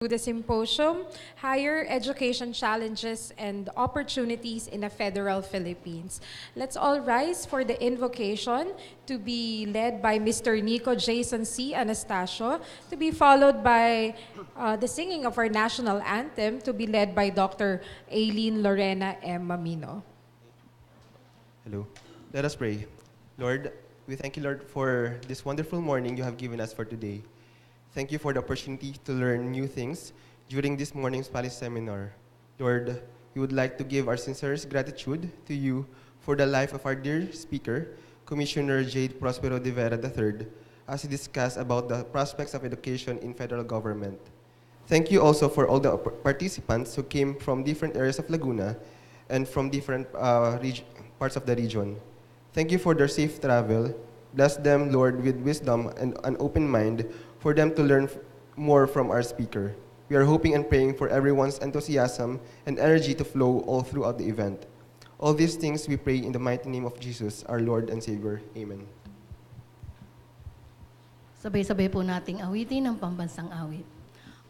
the symposium, Higher Education Challenges and Opportunities in the Federal Philippines. Let's all rise for the invocation to be led by Mr. Nico Jason C. Anastasio, to be followed by the singing of our national anthem to be led by Dr. Aileen Lorena M. Mamino. Hello. Let us pray. Lord, we thank you, Lord, for this wonderful morning you have given us for today. Thank you for the opportunity to learn new things during this morning's Palace Seminar. Lord, we would like to give our sincerest gratitude to you for the life of our dear speaker, Commissioner Jade Prospero de Vera III, as he discussed about the prospects of education in federal government. Thank you also for all the participants who came from different areas of Laguna and from different parts of the region. Thank you for their safe travel. Bless them, Lord, with wisdom and an open mind for them to learn more from our speaker. We are hoping and praying for everyone's enthusiasm and energy to flow all throughout the event. All these things we pray in the mighty name of Jesus, our Lord and Savior. Amen. Sabay-sabay po nating awitin ang pambansang awit.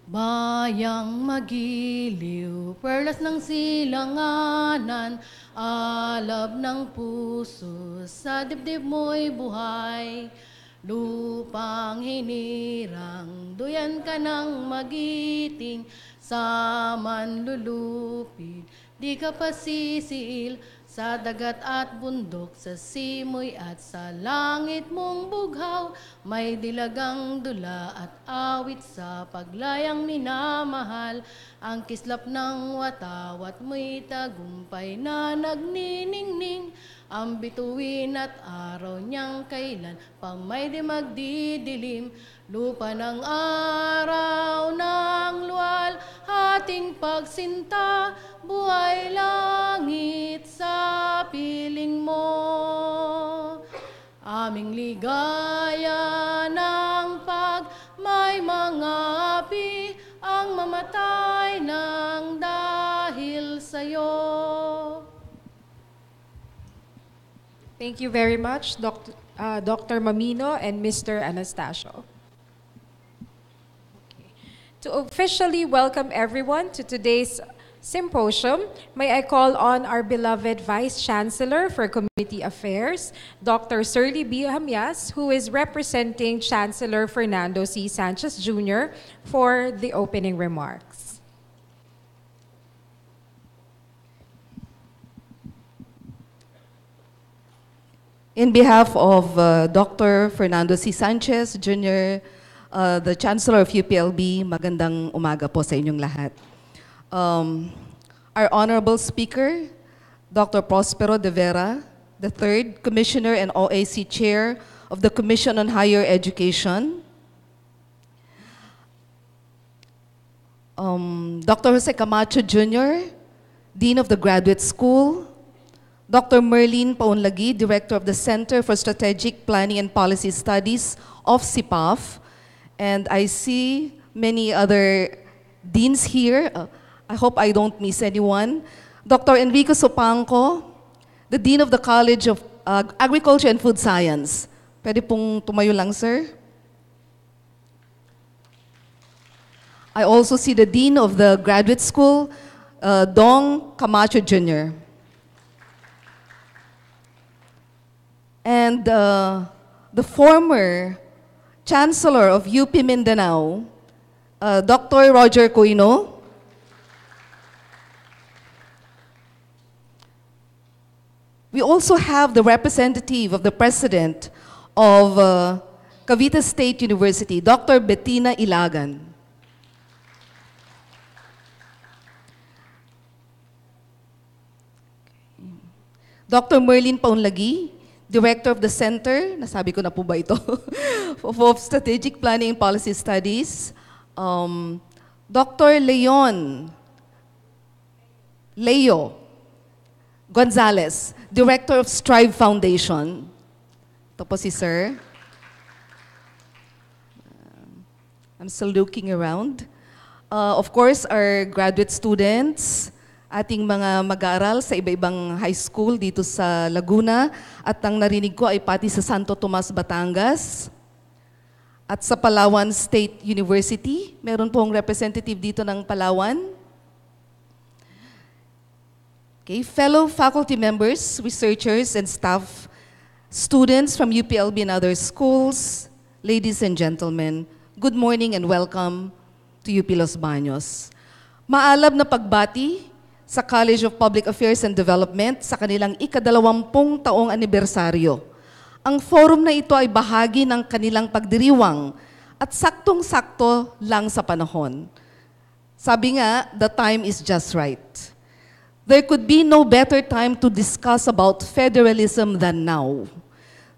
Bayang magiliw, perlas ng silanganan, alab ng puso, sa dibdib mo'y buhay. Lupang hinirang, duyan ka ng magiting, sa manlulupid, di ka pasisiil, sa dagat at bundok, sa simoy at sa langit mong bughaw, may dilagang dula at awit sa paglayang minamahal, ang kislap ng watawat mo'y tagumpay na nagniningning, ang bituin at araw niyang kailan pa may di magdidilim, lupa ng araw ng luwal, ating pagsinta, buhay langit sa piling mo. Aming ligaya ng pag may mga api, ang mamatay ng dahil sa'yo. Thank you very much, Dr. Mamino and Mr. Anastasio. Okay. To officially welcome everyone to today's symposium, may I call on our beloved Vice Chancellor for Community Affairs, Dr. Shirley B. Hamias, who is representing Chancellor Fernando C. Sanchez Jr. for the opening remarks. In behalf of Dr. Fernando C. Sanchez Jr., the Chancellor of UPLB, magandang umaga po sa inyong lahat. Our Honorable Speaker, Dr. Prospero de Vera, the Third Commissioner and OAC Chair of the Commission on Higher Education, Dr. Jose Camacho Jr., Dean of the Graduate School, Dr. Merlin Paunlagi, Director of the Center for Strategic Planning and Policy Studies of CIPAF, and I see many other deans here. I hope I don't miss anyone. Dr. Enrico Sopanco, the Dean of the College of Agriculture and Food Science. Pwede pong tumayo lang, sir. I also see the Dean of the Graduate School, Dong Camacho Jr. And the former Chancellor of UP Mindanao, Dr. Roger Coino. We also have the representative of the President of Cavite State University, Dr. Bettina Ilagan. Dr. Merlin Paunlagi, Director of the Center, nasabi ko na po ba ito, of Strategic Planning and Policy Studies, Dr. Leo Gonzalez, Director of Strive Foundation. Ito po si Sir. I'm still looking around. Of course, our graduate students, ating mga mag-aaral sa iba-ibang high school dito sa Laguna, at ang narinig ko ay pati sa Santo Tomas, Batangas. At sa Palawan State University, meron pong representative dito ng Palawan. Okay, fellow faculty members, researchers, and staff, students from UPLB and other schools, ladies and gentlemen, good morning and welcome to UP Los Baños. Maalab na pagbati sa College of Public Affairs and Development sa kanilang ika-20 taong anibersaryo. Ang forum na ito ay bahagi ng kanilang pagdiriwang at saktong-sakto lang sa panahon. Sabi nga, the time is just right. There could be no better time to discuss about federalism than now.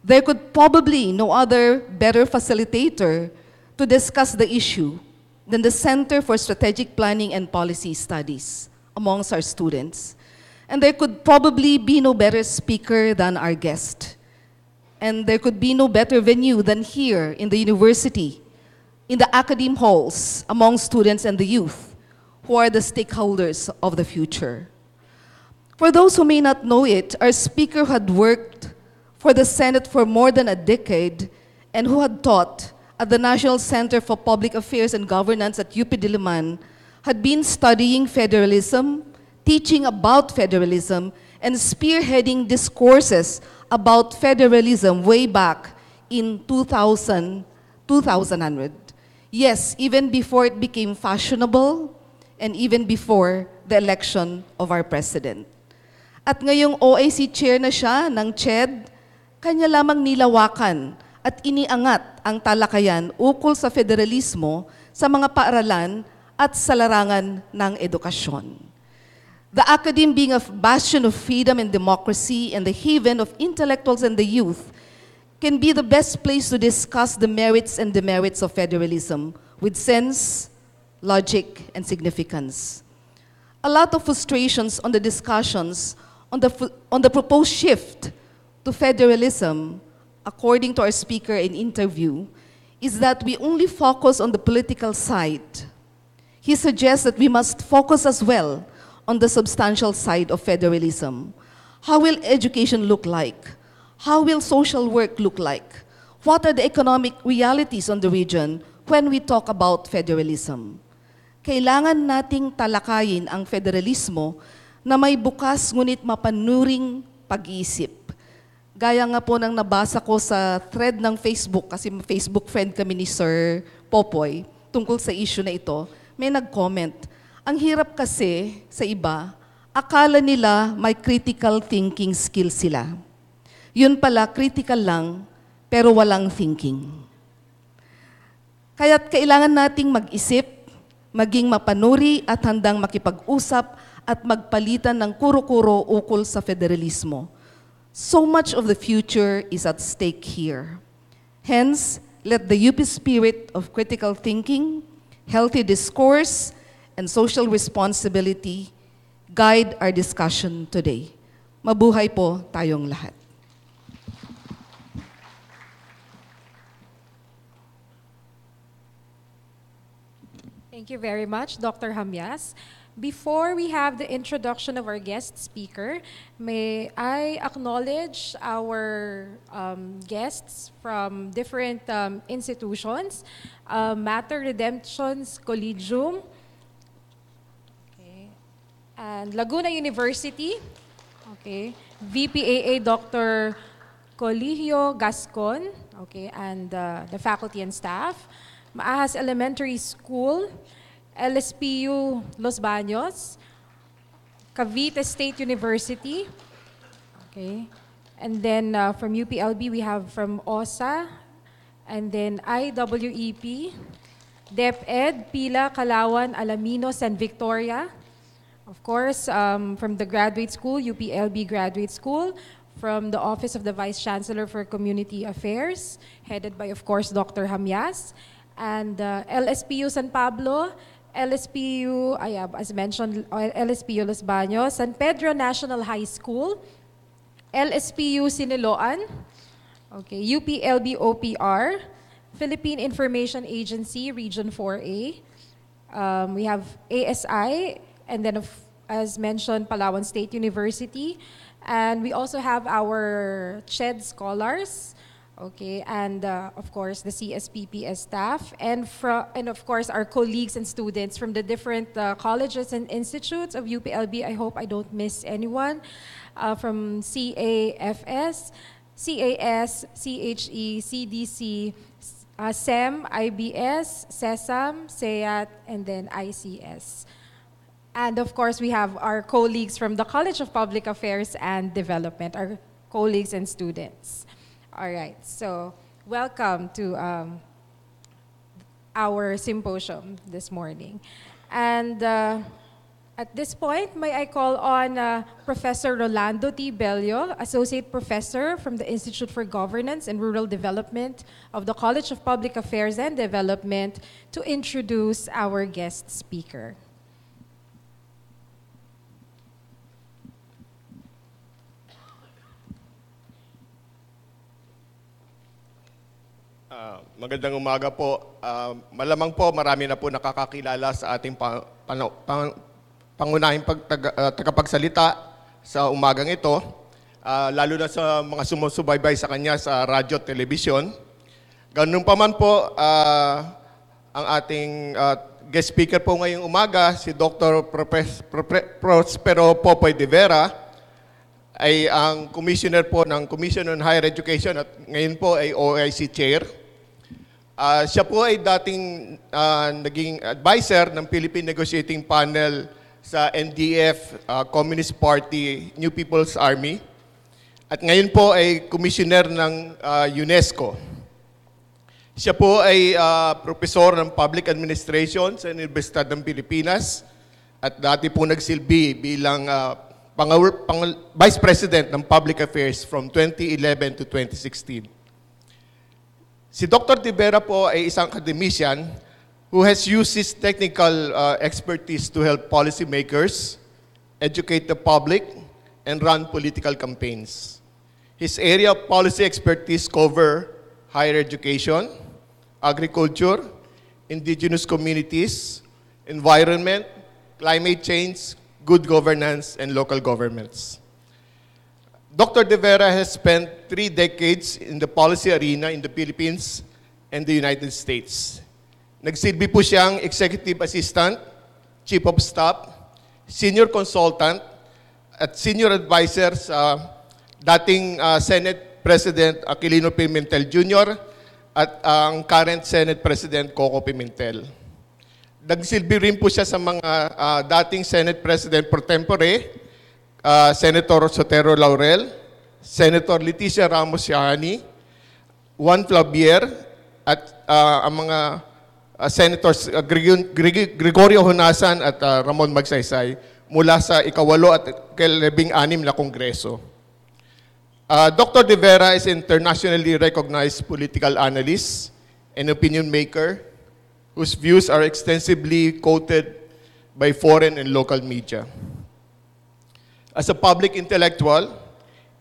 There could probably no other better facilitator to discuss the issue than the Center for Strategic Planning and Policy Studies amongst our students. And there could probably be no better speaker than our guest. And there could be no better venue than here in the university, in the academe halls, among students and the youth, who are the stakeholders of the future. For those who may not know it, our speaker had worked for the Senate for more than a decade and who had taught at the National Center for Public Affairs and Governance at UP Diliman, had been studying federalism, teaching about federalism, and spearheading discourses about federalism way back in 2000. Yes, even before it became fashionable and even before the election of our president. At ngayong OAC chair na siya ng CHED, kanya lamang nilawakan at iniangat ang talakayan ukol sa federalismo sa mga paaralan at sa larangan ng edukasyon. The academe being a bastion of freedom and democracy and the haven of intellectuals and the youth can be the best place to discuss the merits and demerits of federalism with sense, logic, and significance. A lot of frustrations on the discussions on the proposed shift to federalism, according to our speaker in interview, is that we only focus on the political side. He suggests that we must focus as well on the substantial side of federalism. How will education look like? How will social work look like? What are the economic realities on the region when we talk about federalism? Kailangan nating talakayin ang federalismo na may bukas ngunit mapanuring pag-iisip. Gaya nga po ng nabasa ko sa thread ng Facebook, kasi Facebook friend kami ni Sir Popoy, tungkol sa issue na ito, may nag-comment. Ang hirap kasi sa iba, akala nila may critical thinking skill sila. Yun pala, critical lang, pero walang thinking. Kaya't kailangan nating mag-isip, maging mapanuri at handang makipag-usap at magpalitan ng kuro-kuro ukol sa federalismo. So much of the future is at stake here. Hence, let the UP spirit of critical thinking, healthy discourse, and social responsibility guide our discussion today. Mabuhay po tayong lahat. Thank you very much, Dr. Hamyas. Before we have the introduction of our guest speaker, may I acknowledge our guests from different institutions, Mater Redemption's Collegium, and Laguna University, okay, VPAA Dr. Colegio Gascon, okay, and the faculty and staff, Maahas Elementary School, LSPU Los Baños, Cavite State University, okay, and then from UPLB we have from OSA, and then IWEP, DepEd, Pila, Calauan, Alaminos, and Victoria. Of course, from the graduate school, UPLB Graduate School, from the Office of the Vice Chancellor for Community Affairs, headed by, of course, Dr. Hamyas, and LSPU San Pablo, LSPU, as mentioned, LSPU Los Baños, San Pedro National High School, LSPU Siniloan, okay, UPLB OPR, Philippine Information Agency, Region 4A. We have ASI, and then, as mentioned, Palawan State University. And we also have our CHED scholars, Okay, and of course the CSPPS staff, and of course our colleagues and students from the different colleges and institutes of UPLB. I hope I don't miss anyone. From CAFS, CAS, CHE, CDC, SEM, IBS, SESAM, SEAT, and then ICS. And of course, we have our colleagues from the College of Public Affairs and Development, our colleagues and students. All right, so welcome to our symposium this morning. And at this point, may I call on Professor Rolando T. Bello, Associate Professor from the Institute for Governance and Rural Development of the College of Public Affairs and Development, to introduce our guest speaker. Magandang umaga po. Malamang po marami na po nakakakilala sa ating pangunahing tagapagsalita sa umagang ito, lalo na sa mga sumusubaybay sa kanya sa radyo at telebisyon. Ganun pa man po, ang ating guest speaker po ngayong umaga, si Dr. Prospero Popoy de Vera, ay ang commissioner po ng Commission on Higher Education at ngayon po ay OIC Chair. Siya po ay dating naging advisor ng Philippine Negotiating Panel sa NDF, Communist Party, New People's Army. At ngayon po ay commissioner ng UNESCO. Siya po ay profesor ng Public Administration sa Universidad ng Pilipinas at dati po nagsilbi bilang Vice President ng Public Affairs from 2011 to 2016. Si Dr. De Vera po ay isang academician who has used his technical expertise to help policymakers, educate the public, and run political campaigns. His area of policy expertise cover higher education, agriculture, indigenous communities, environment, climate change, good governance, and local governments. Dr. De Vera has spent 3 decades in the policy arena in the Philippines and the United States. Nagsilbi po siyang Executive Assistant, Chief of Staff, Senior Consultant, at Senior Advisor sa dating Senate President Aquilino Pimentel Jr. at ang current Senate President Coco Pimentel. Nagsilbi rin po siya sa mga dating Senate President pro tempore, Senator Sotero Laurel, Senator Leticia Ramos Yahani, Juan Flavier, at ang mga Senators Gregorio Honasan at Ramon Magsaysay mula sa ika-8 at ika-16 na Kongreso. Dr. De Vera is internationally recognized political analyst and opinion maker whose views are extensively quoted by foreign and local media. As a public intellectual,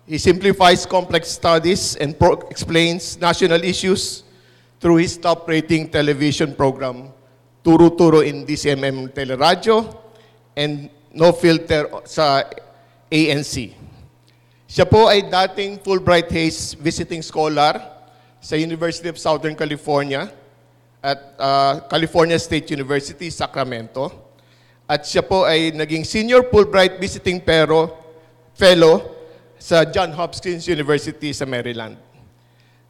he simplifies complex studies and explains national issues through his top-rating television program, Turo-Turo in DCMM Teleradyo and No Filter sa ANC. Siya po ay dating Fulbright Hays visiting scholar sa University of Southern California at California State University, Sacramento. At siya po ay naging Senior Fulbright Visiting Fellow sa Johns Hopkins University sa Maryland.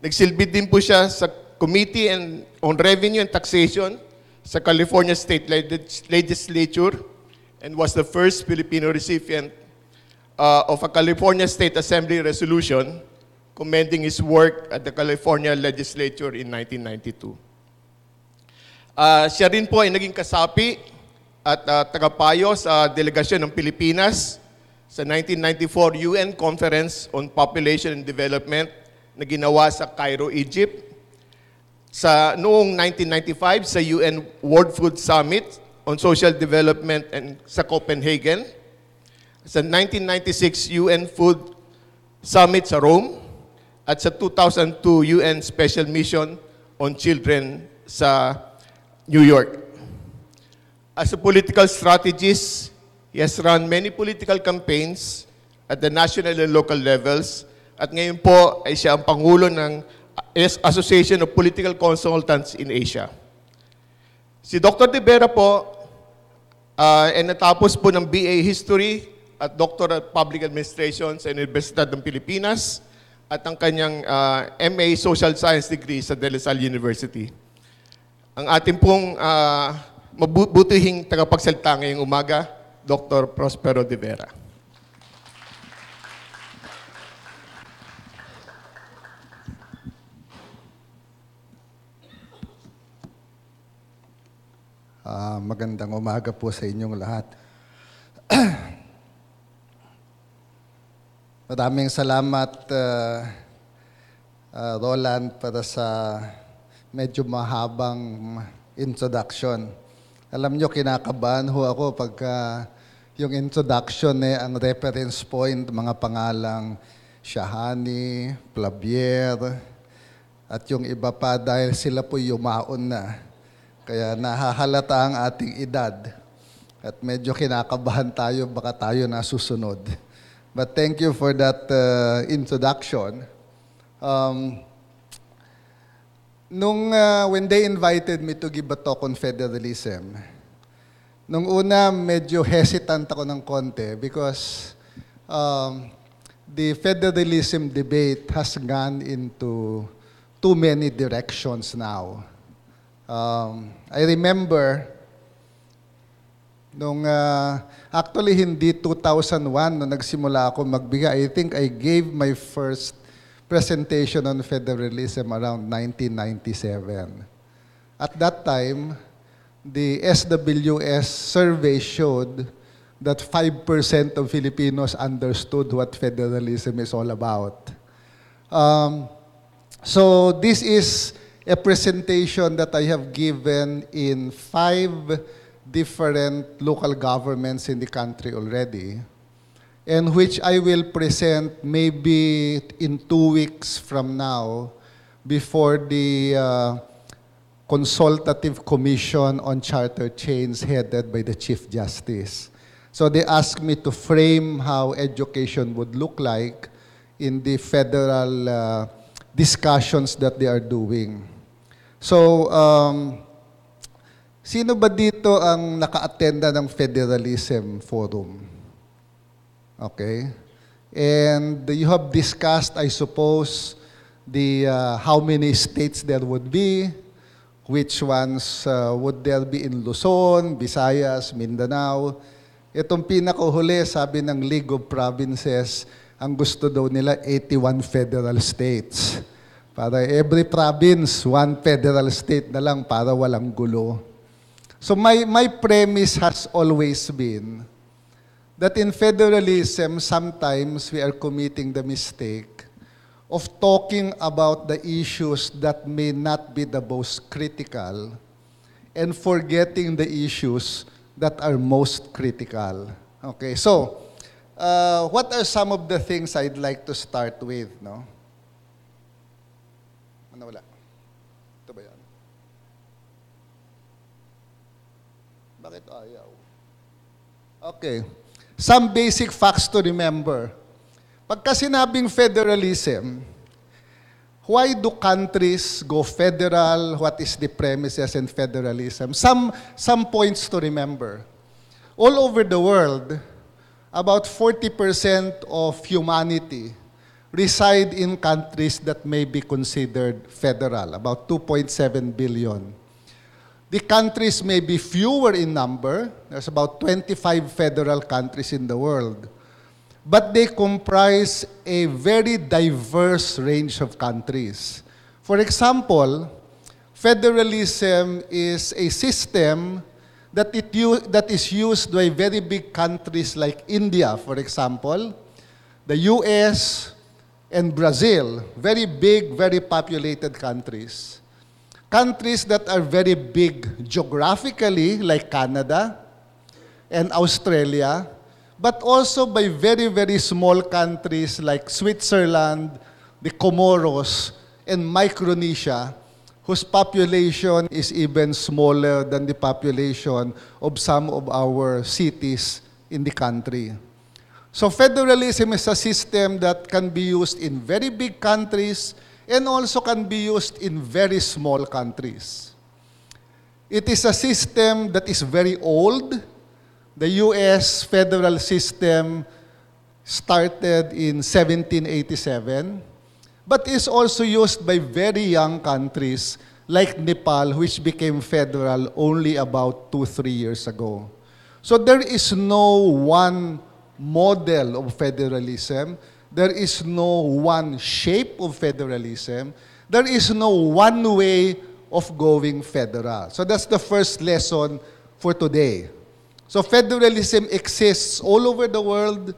Nagsilbi din po siya sa Committee on Revenue and Taxation sa California State Legislature and was the first Filipino recipient of a California State Assembly resolution commending his work at the California Legislature in 1992. Siya rin po ay naging kasapi at tagapayo sa delegasyon ng Pilipinas sa 1994 UN Conference on Population and Development na ginawa sa Cairo, Egypt. Sa noong 1995 sa UN World Food Summit on Social Development and sa Copenhagen. Sa 1996 UN Food Summit sa Rome at sa 2002 UN Special Mission on Children sa New York. As a political strategist, he has run many political campaigns at the national and local levels at ngayon po ay siya ang Pangulo ng Association of Political Consultants in Asia. Si Dr. De Vera po ay natapos po ng BA History at Doctor of Public Administration sa Universidad ng Pilipinas at ang kanyang MA Social Science degree sa De La Salle University. Ang ating pong mabutihing tagapagsalita ngayong umaga, Dr. Prospero De Vera. Magandang umaga po sa inyong lahat. Maraming salamat, Roland, para sa medyo mahabang introduction. Alam nyo, kinakabahan ho ako pagka yung introduction ang reference point, mga pangalang Shahani, Plabier, at yung iba pa dahil sila po yumaon na. Kaya nahahalata ang ating edad. At medyo kinakabahan tayo, baka tayo nasusunod. But thank you for that introduction. When they invited me to give a talk on federalism, nung una medyo hesitant ako ng konti because the federalism debate has gone into too many directions now. I remember nung actually hindi 2001 nung nagsimula ako magbigay. I think I gave my first presentation on federalism around 1997. At that time, the SWS survey showed that 5% of Filipinos understood what federalism is all about. So this is a presentation that I have given in 5 different local governments in the country already, and which I will present maybe in 2 weeks from now before the Consultative Commission on Charter Change headed by the Chief Justice. So they asked me to frame how education would look like in the federal discussions that they are doing. So, sino ba dito ang naka-attenda ng Federalism Forum? Okay. And you have discussed, I suppose, the how many states there would be, which ones would there be in Luzon, Visayas, Mindanao. Itong pinakahuli, sabi ng League of Provinces, ang gusto daw nila 81 federal states. Para every province, 1 federal state na lang para walang gulo. So my premise has always been that in federalism, sometimes we are committing the mistake of talking about the issues that may not be the most critical and forgetting the issues that are most critical. Okay, so what are some of the things I'd like to start with, no? Ano wala? Ito ba yan? Bakit ayaw? Okay. Some basic facts to remember. Pagka sinabing federalism, why do countries go federal? What is the premises in federalism? Some points to remember. All over the world, about 40% of humanity reside in countries that may be considered federal, about 2.7 billion. The countries may be fewer in number. There's about 25 federal countries in the world. But they comprise a very diverse range of countries. For example, federalism is a system that is used by very big countries like India, for example, the US, and Brazil, very big, very populated countries. Countries that are very big geographically, like Canada and Australia, but also by very, very small countries like Switzerland, the Comoros, and Micronesia, whose population is even smaller than the population of some of our cities in the country. So federalism is a system that can be used in very big countries and also can be used in very small countries. It is a system that is very old. The US federal system started in 1787, but is also used by very young countries like Nepal, which became federal only about 2-3 years ago. So there is no one model of federalism. There is no one shape of federalism. There is no one way of going federal. So that's the first lesson for today. So federalism exists all over the world.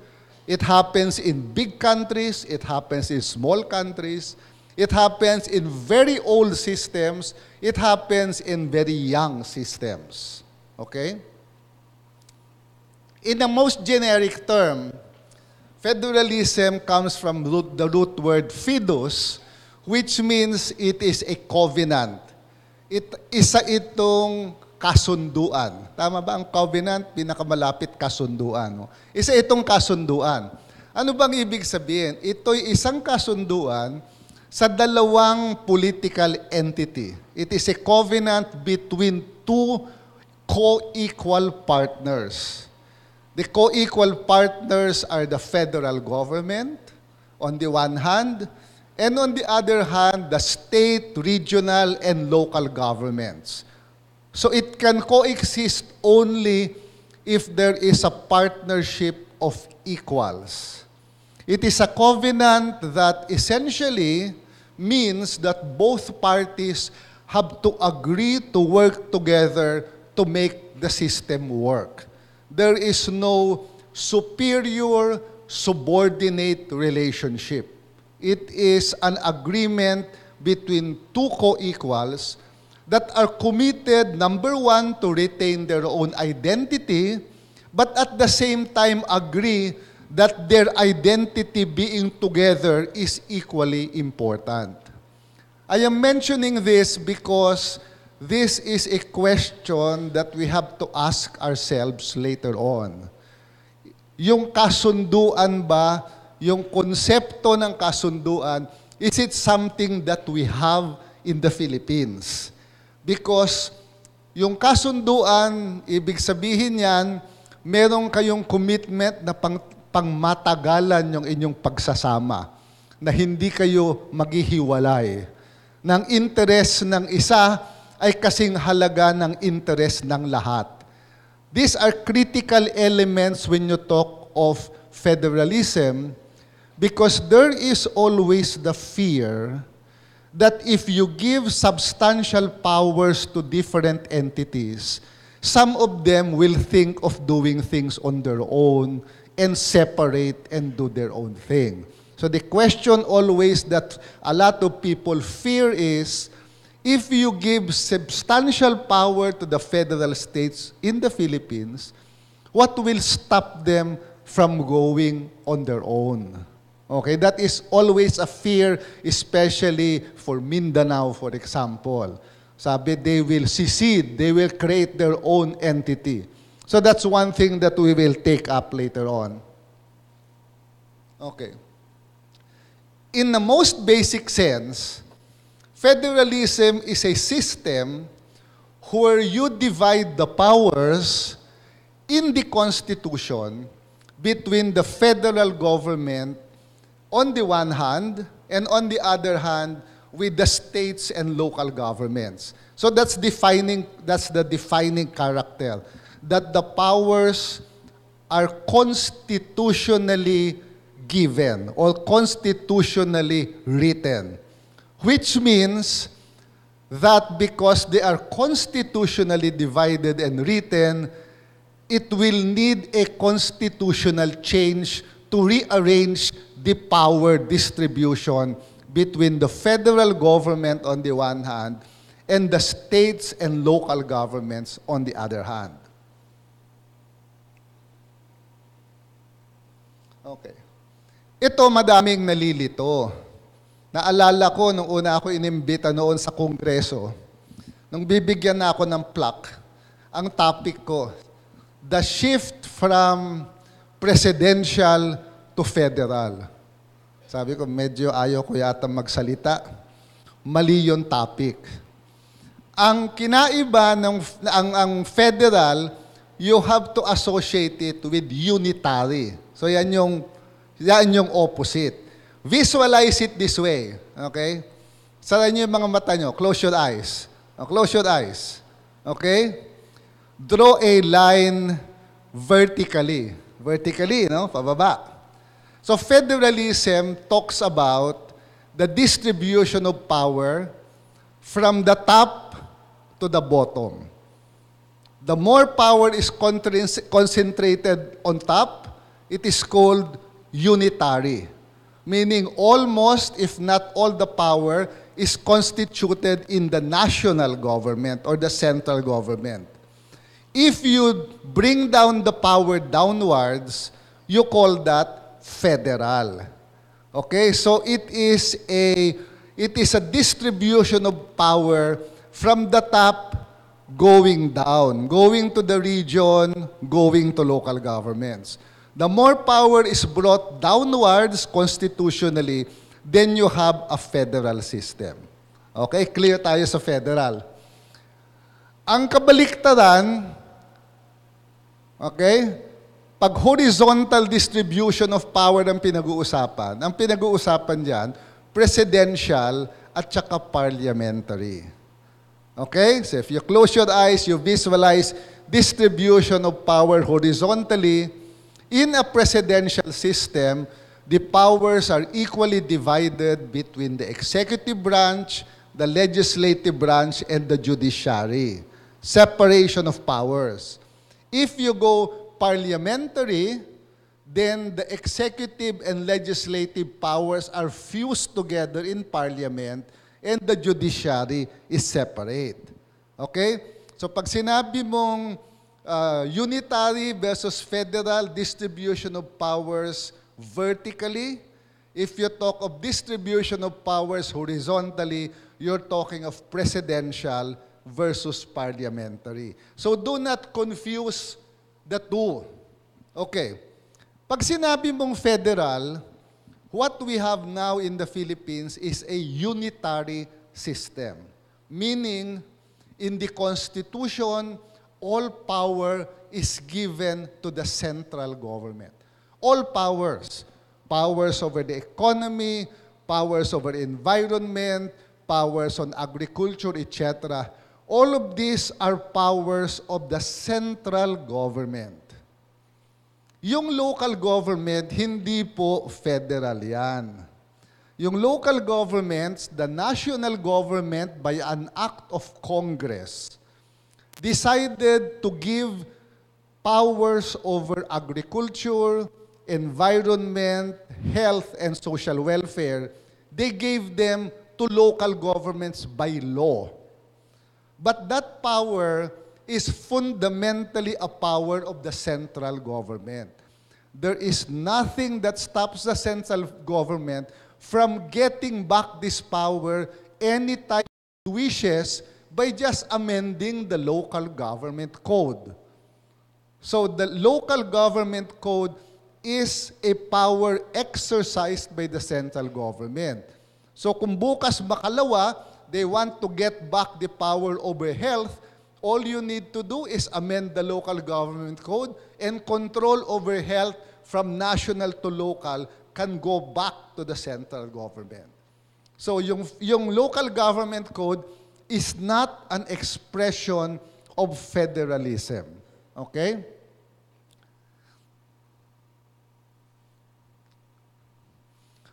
It happens in big countries. It happens in small countries. It happens in very old systems. It happens in very young systems. Okay? In the most generic term, federalism comes from the root word fidus, which means it is a covenant. Isa itong kasunduan. Tama ba? Ang covenant, pinakamalapit kasunduan. No? Isa itong kasunduan. Ano bang ibig sabihin? Ito'y isang kasunduan sa dalawang political entity. It is a covenant between two co-equal partners. The co-equal partners are the federal government on the one hand, and on the other hand, the state, regional, and local governments. So it can coexist only if there is a partnership of equals. It is a covenant that essentially means that both parties have to agree to work together to make the system work. There is no superior subordinate relationship. It is an agreement between two co-equals that are committed, number one, to retain their own identity, but at the same time agree that their identity being together is equally important. I am mentioning this because this is a question that we have to ask ourselves later on. Yung kasunduan ba, yung konsepto ng kasunduan, is it something that we have in the Philippines? Because yung kasunduan, ibig sabihin yan, meron kayong commitment na pangmatagalan yung inyong pagsasama, na hindi kayo maghihiwalay. Ng interes ng isa ay kasing halaga ng interes ng lahat. These are critical elements when you talk of federalism, because there is always the fear that if you give substantial powers to different entities, some of them will think of doing things on their own and separate and do their own thing. So the question always that a lot of people fear is, if you give substantial power to the federal states in the Philippines, what will stop them from going on their own? Okay, that is always a fear, especially for Mindanao, for example. Sabi, they will secede, they will create their own entity. So that's one thing that we will take up later on. Okay. In the most basic sense, federalism is a system where you divide the powers in the Constitution between the federal government on the one hand, and on the other hand, with the states and local governments. So that's the defining character, that the powers are constitutionally given or constitutionally written, which means that because they are constitutionally divided and written, it will need a constitutional change to rearrange the power distribution between the federal government on the one hand and the states and local governments on the other hand. Okay. Ito madaming nalilito. Naalala ko nung una ako inimbita noon sa Kongreso, nung bibigyan na ako ng plaque, ang topic ko, the shift from presidential to federal. Sabi ko, medyo ayaw ko yata magsalita. Mali yung topic. Ang kinaiba ng ang federal, you have to associate it with unitary. So yan yung opposite. Visualize it this way. Okay? Sara niyo yung mga mata niyo. Close your eyes. Close your eyes. Okay? Draw a line vertically. Vertically, no? Pababa. So federalism talks about the distribution of power from the top to the bottom. The more power is concentrated on top, it is called unitary. Meaning almost, if not all the power, is constituted in the national government or the central government. If you bring down the power downwards, you call that federal. Okay, so it is a distribution of power from the top going down, going to the region, going to local governments. The more power is brought downwards constitutionally, then you have a federal system. Okay, clear tayo sa federal. Ang kabaliktaran, okay, pag horizontal distribution of power ang pinag-uusapan dyan, presidential at saka parliamentary. Okay, so if you close your eyes, you visualize distribution of power horizontally. In a presidential system, the powers are equally divided between the executive branch, the legislative branch, and the judiciary. Separation of powers. If you go parliamentary, then the executive and legislative powers are fused together in parliament and the judiciary is separate. Okay? So pag sinabi mong unitary versus federal distribution of powers vertically, if you talk of distribution of powers horizontally, you're talking of presidential versus parliamentary. So do not confuse the two. Okay. Pag sinabi mong federal, what we have now in the Philippines is a unitary system. Meaning, in the Constitution, all power is given to the central government. All powers. Powers over the economy, powers over environment, powers on agriculture, etc. All of these are powers of the central government. Yung local government, hindi po federal yan. Yung local governments, the national government by an act of Congress, decided to give powers over agriculture, environment, health, and social welfare. They gave them to local governments by law. But that power is fundamentally a power of the central government. There is nothing that stops the central government from getting back this power anytime it wishes by just amending the local government code. So the local government code is a power exercised by the central government. So kung bukas makalawa, they want to get back the power over health, all you need to do is amend the local government code and control over health from national to local can go back to the central government. So yung local government code is not an expression of federalism. Okay?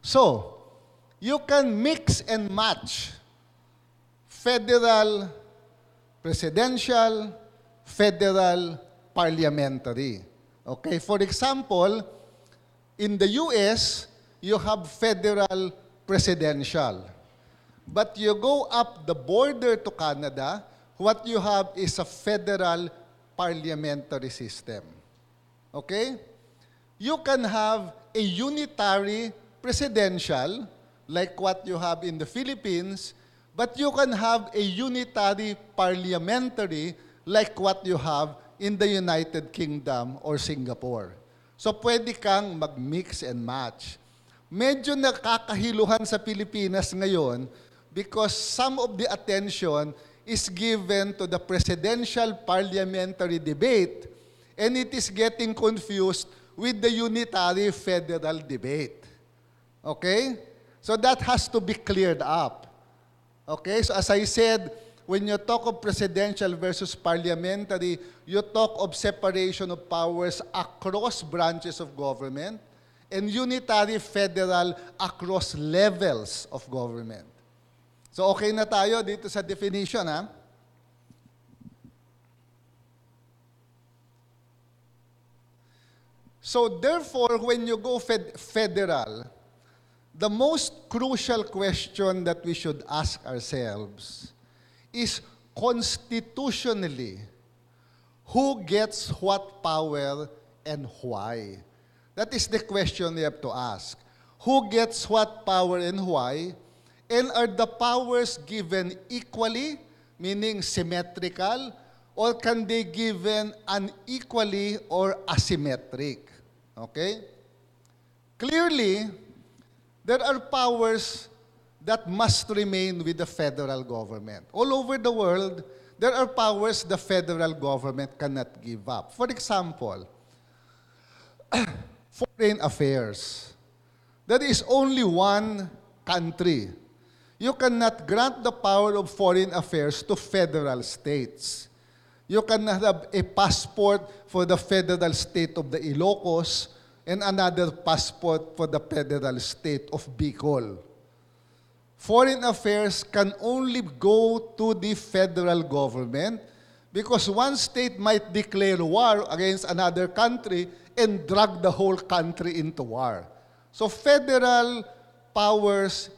So, you can mix and match federal, presidential, federal, parliamentary. Okay? For example, in the US, you have federal presidential. But you go up the border to Canada, what you have is a federal parliamentary system. Okay? You can have a unitary presidential, like what you have in the Philippines, but you can have a unitary parliamentary, like what you have in the United Kingdom or Singapore. So pwede kang mag-mix and match. medyo nakakahiluhan sa Pilipinas ngayon because some of the attention is given to the presidential parliamentary debate and it is getting confused with the unitary federal debate. Okay? So that has to be cleared up. Okay? So as I said, when you talk of presidential versus parliamentary, you talk of separation of powers across branches of government and unitary federal across levels of government. So okay na tayo dito sa definition, ha? So therefore, when you go federal, the most crucial question that we should ask ourselves is constitutionally, who gets what power and why? That is the question we have to ask. Who gets what power and why? And are the powers given equally, meaning symmetrical, or can they given unequally or asymmetric? Okay? Clearly, there are powers that must remain with the federal government. All over the world, there are powers the federal government cannot give up. For example, foreign affairs. There is only one country. You cannot grant the power of foreign affairs to federal states. You cannot have a passport for the federal state of the Ilocos and another passport for the federal state of Bicol. Foreign affairs can only go to the federal government because one state might declare war against another country and drag the whole country into war. So federal powers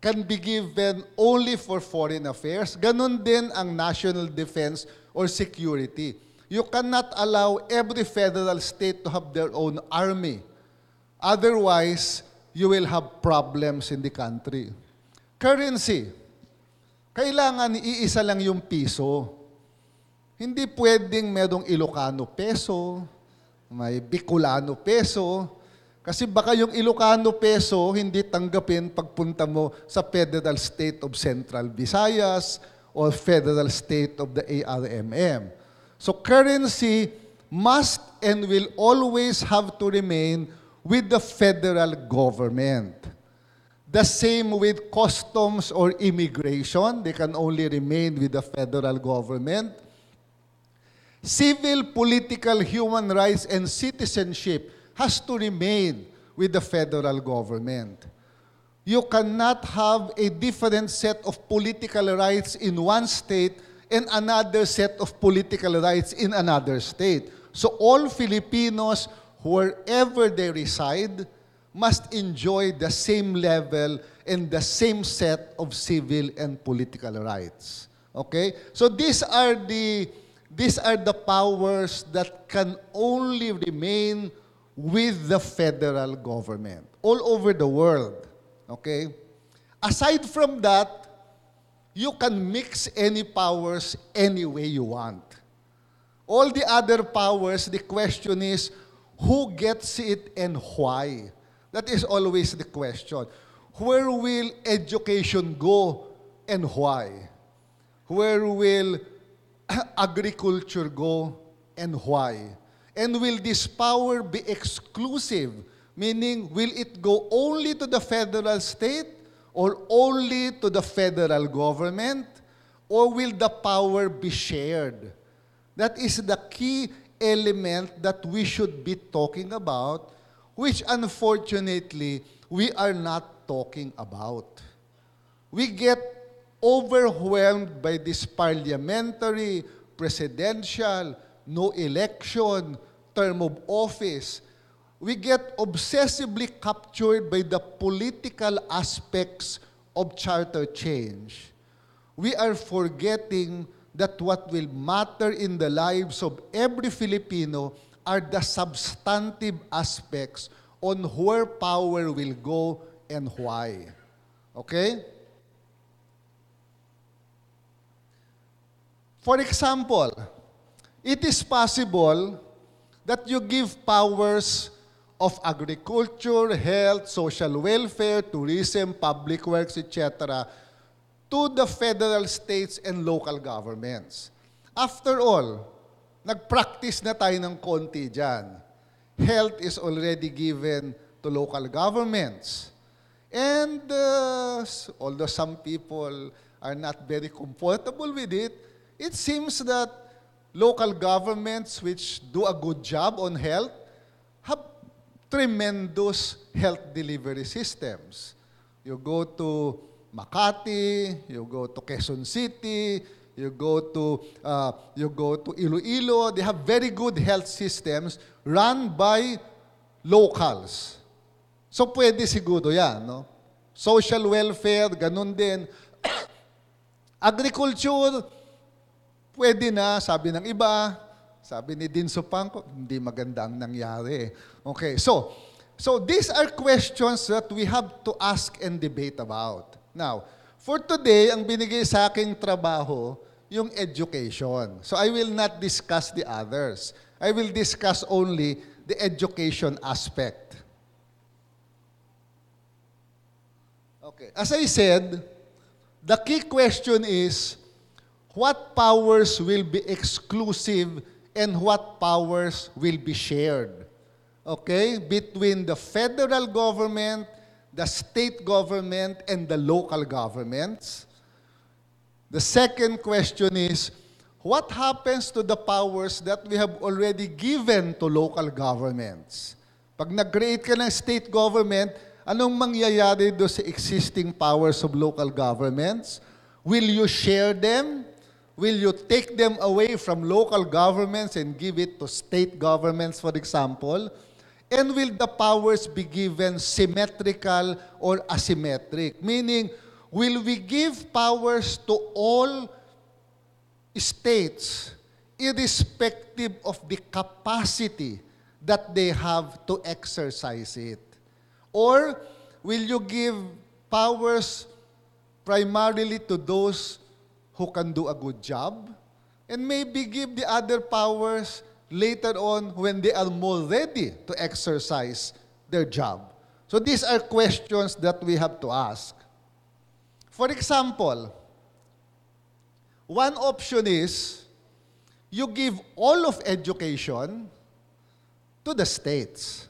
can be given only for foreign affairs. Ganon din ang national defense or security. You cannot allow every federal state to have their own army. Otherwise, you will have problems in the country. Currency. Kailangan iisa lang yung piso. Hindi pwedeng merong Ilocano peso, may Bicolano peso, kasi baka yung Ilocano peso hindi tanggapin pagpunta mo sa Federal State of Central Visayas or Federal State of the ARMM. So currency must and will always have to remain with the federal government. The same with customs or immigration. They can only remain with the federal government. Civil, political, human rights, and citizenship has to remain with the federal government. You cannot have a different set of political rights in one state and another set of political rights in another state. So all Filipinos, wherever they reside, must enjoy the same level and the same set of civil and political rights. Okay? So these are the powers that can only remain with the federal government all over the world. Okay? Aside from that, you can mix any powers any way you want. All the other powers, the question is, who gets it and why? That is always the question. Where will education go and why? Where will agriculture go and why? And will this power be exclusive? Meaning, will it go only to the federal state or only to the federal government? Or will the power be shared? That is the key element that we should be talking about, which unfortunately, we are not talking about. We get overwhelmed by this parliamentary, presidential, no election, term of office. We get obsessively captured by the political aspects of charter change. We are forgetting that what will matter in the lives of every Filipino are the substantive aspects on where power will go and why. Okay? For example, it is possible that you give powers of agriculture, health, social welfare, tourism, public works, etc., to the federal, states, and local governments. After all, nag-practice na tayo ng konti dyan. Health is already given to local governments. And although some people are not very comfortable with it, it seems that local governments which do a good job on health have tremendous health delivery systems. You go to Makati, you go to Quezon City, you go to Iloilo. They have very good health systems run by locals. So pwede siguro yan, no? Social welfare, ganun din. Agriculture, pwede na, sabi ng iba. Sabi ni Din Sopangko, hindi maganda ang nangyari. Okay, so these are questions that we have to ask and debate about. Now, for today, ang binigay sa aking trabaho, yung education. So I will not discuss the others. I will discuss only the education aspect. Okay, as I said, the key question is, what powers will be exclusive and what powers will be shared, okay, between the federal government, the state government, and the local governments. The second question is, what happens to the powers that we have already given to local governments? Pag nag-create ka ng state government, anong mangyayari do sa existing powers of local governments? Will you share them? Will you take them away from local governments and give it to state governments, for example? And will the powers be given symmetrical or asymmetric? Meaning, will we give powers to all states irrespective of the capacity that they have to exercise it? Or will you give powers primarily to those who can do a good job, and maybe give the other powers later on when they are more ready to exercise their job? So these are questions that we have to ask. For example, one option is you give all of education to the states.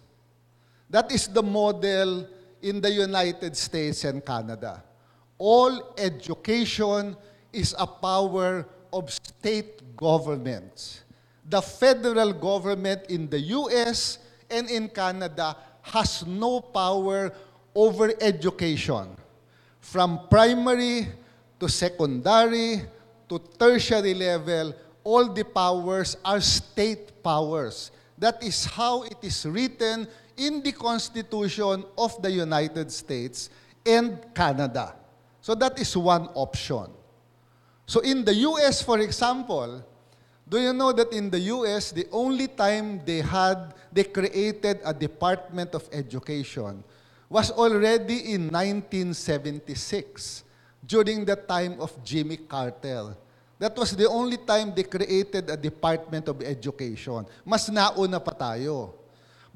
That is the model in the United States and Canada. All education is a power of state governments. The federal government in the US and in Canada has no power over education. From primary to secondary to tertiary level, all the powers are state powers. That is how it is written in the Constitution of the United States and Canada. So that is one option. So in the US, for example, do you know that in the US, the only time they created a Department of Education was already in 1976, during the time of Jimmy Carter. That was the only time they created a Department of Education. Mas nauna pa tayo.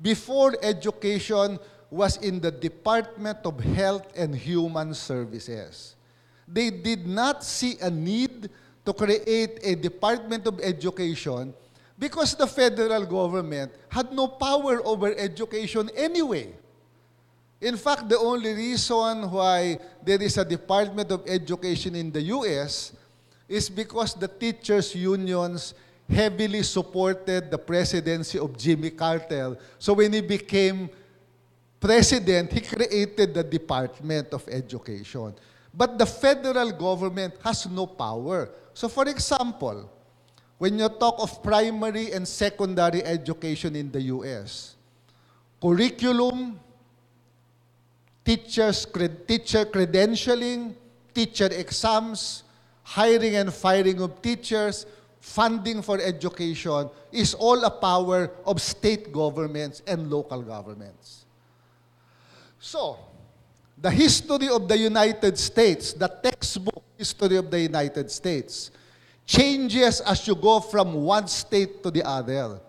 Before, education was in the Department of Health and Human Services. They did not see a need to create a Department of Education because the federal government had no power over education anyway. In fact, the only reason why there is a Department of Education in the US is because the teachers' unions heavily supported the presidency of Jimmy Carter. So when he became president, he created the Department of Education. But the federal government has no power. So for example, when you talk of primary and secondary education in the US, curriculum, teacher credentialing, teacher exams, hiring and firing of teachers, funding for education is all a power of state governments and local governments. So, the history of the United States, the textbook history of the United States, changes as you go from one state to the other.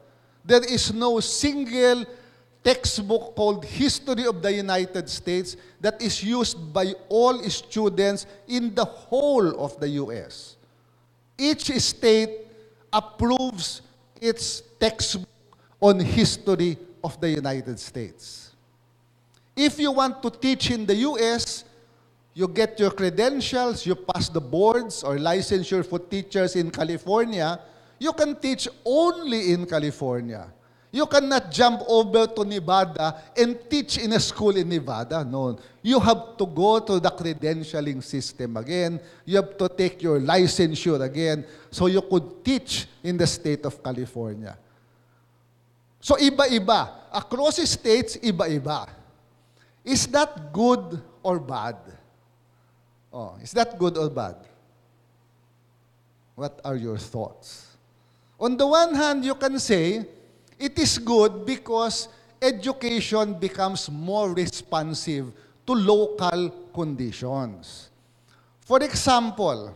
There is no single textbook called History of the United States that is used by all students in the whole of the U.S. Each state approves its textbook on history of the United States. If you want to teach in the U.S., you get your credentials, you pass the boards or licensure for teachers in California, you can teach only in California. You cannot jump over to Nevada and teach in a school in Nevada. No. You have to go to the credentialing system again. You have to take your licensure again so you could teach in the state of California. So iba-iba. Across states, iba-iba. Is that good or bad? Oh, is that good or bad? What are your thoughts? On the one hand, you can say, it is good because education becomes more responsive to local conditions. For example,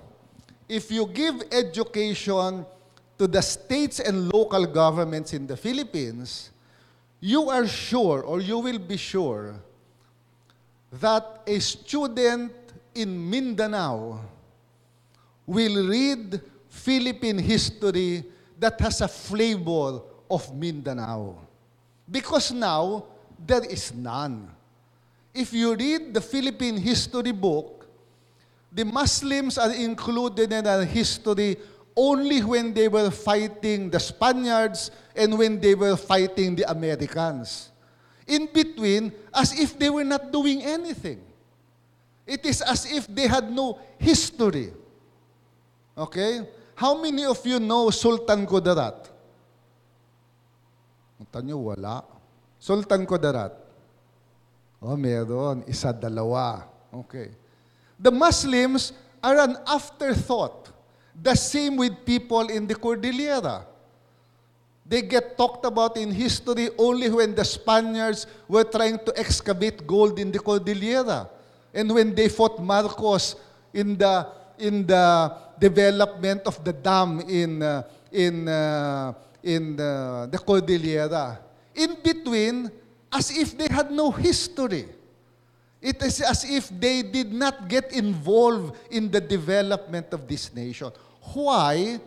if you give education to the states and local governments in the Philippines, you are sure or you will be sure that a student in Mindanao will read Philippine history that has a flavor of Mindanao. Because now, there is none. If you read the Philippine history book, the Muslims are included in our history only when they were fighting the Spaniards and when they were fighting the Americans. In between, as if they were not doing anything. It is as if they had no history. Okay? How many of you know Sultan Kudarat? Tanyo, wala. Sultan Kudarat. Oh, meron. Isa, dalawa. Okay. The Muslims are an afterthought. The same with people in the Cordillera. They get talked about in history only when the Spaniards were trying to excavate gold in the Cordillera. And when they fought Marcos in the development of the dam in the Cordillera. In between, as if they had no history. It is as if they did not get involved in the development of this nation. Why?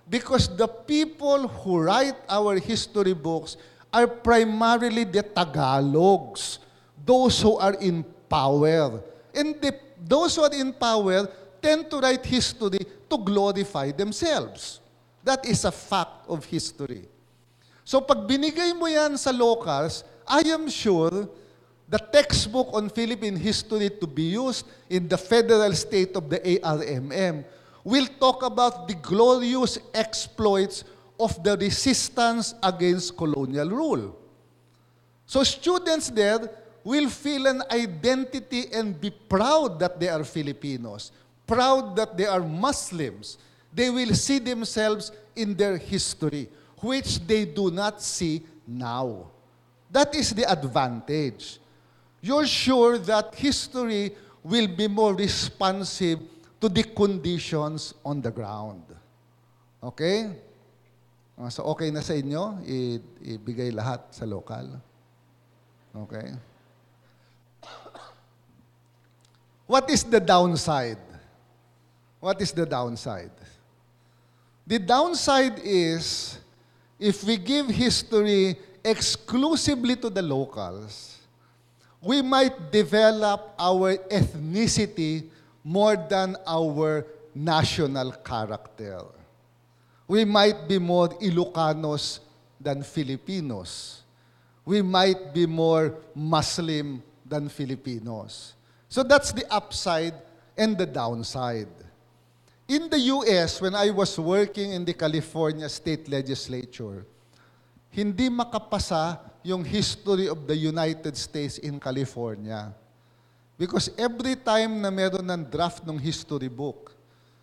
Because the people who write our history books are primarily the Tagalogs, those who are in power. And those who are in power tend to write history to glorify themselves. That is a fact of history. So pag binigay mo yan sa locals, I am sure the textbook on Philippine history to be used in the federal state of the ARMM will talk about the glorious exploits of the resistance against colonial rule. So students there will feel an identity and be proud that they are Filipinos, proud that they are Muslims. They will see themselves in their history, which they do not see now. That is the advantage. You're sure that history will be more responsive to the conditions on the ground. Okay? So okay na sa inyo, ibigay lahat sa local. Okay? What is the downside? What is the downside? The downside is, if we give history exclusively to the locals, we might develop our ethnicity more than our national character. We might be more Ilocanos than Filipinos. We might be more Muslim than Filipinos. So that's the upside and the downside. In the U.S., when I was working in the California State Legislature, hindi makapasa yung history of the United States in California. Because every time na meron ng draft ng history book,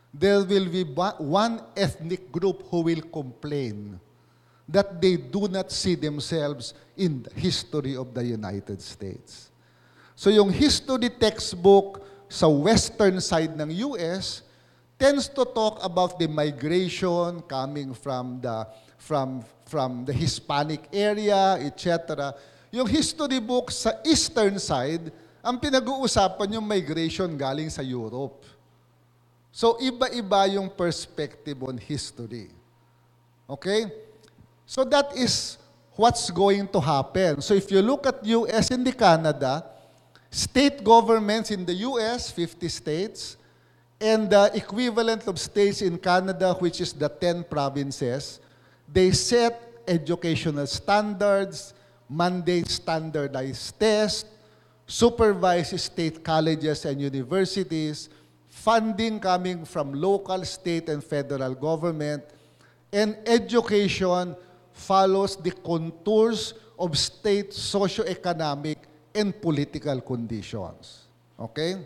there will be one ethnic group who will complain that they do not see themselves in the history of the United States. So yung history textbook sa western side ng US tends to talk about the migration coming from the Hispanic area, etc. Yung history book sa eastern side, ang pinag-uusapan yung migration galing sa Europe. So, iba-iba yung perspective on history. Okay? So, that is what's going to happen. So, if you look at US and the Canada, state governments in the US, 50 states, and the equivalent of states in Canada, which is the 10 provinces, they set educational standards, mandate standardized tests, supervise state colleges and universities, funding coming from local, state, and federal government, and education follows the contours of state socio-economic and political conditions. Okay?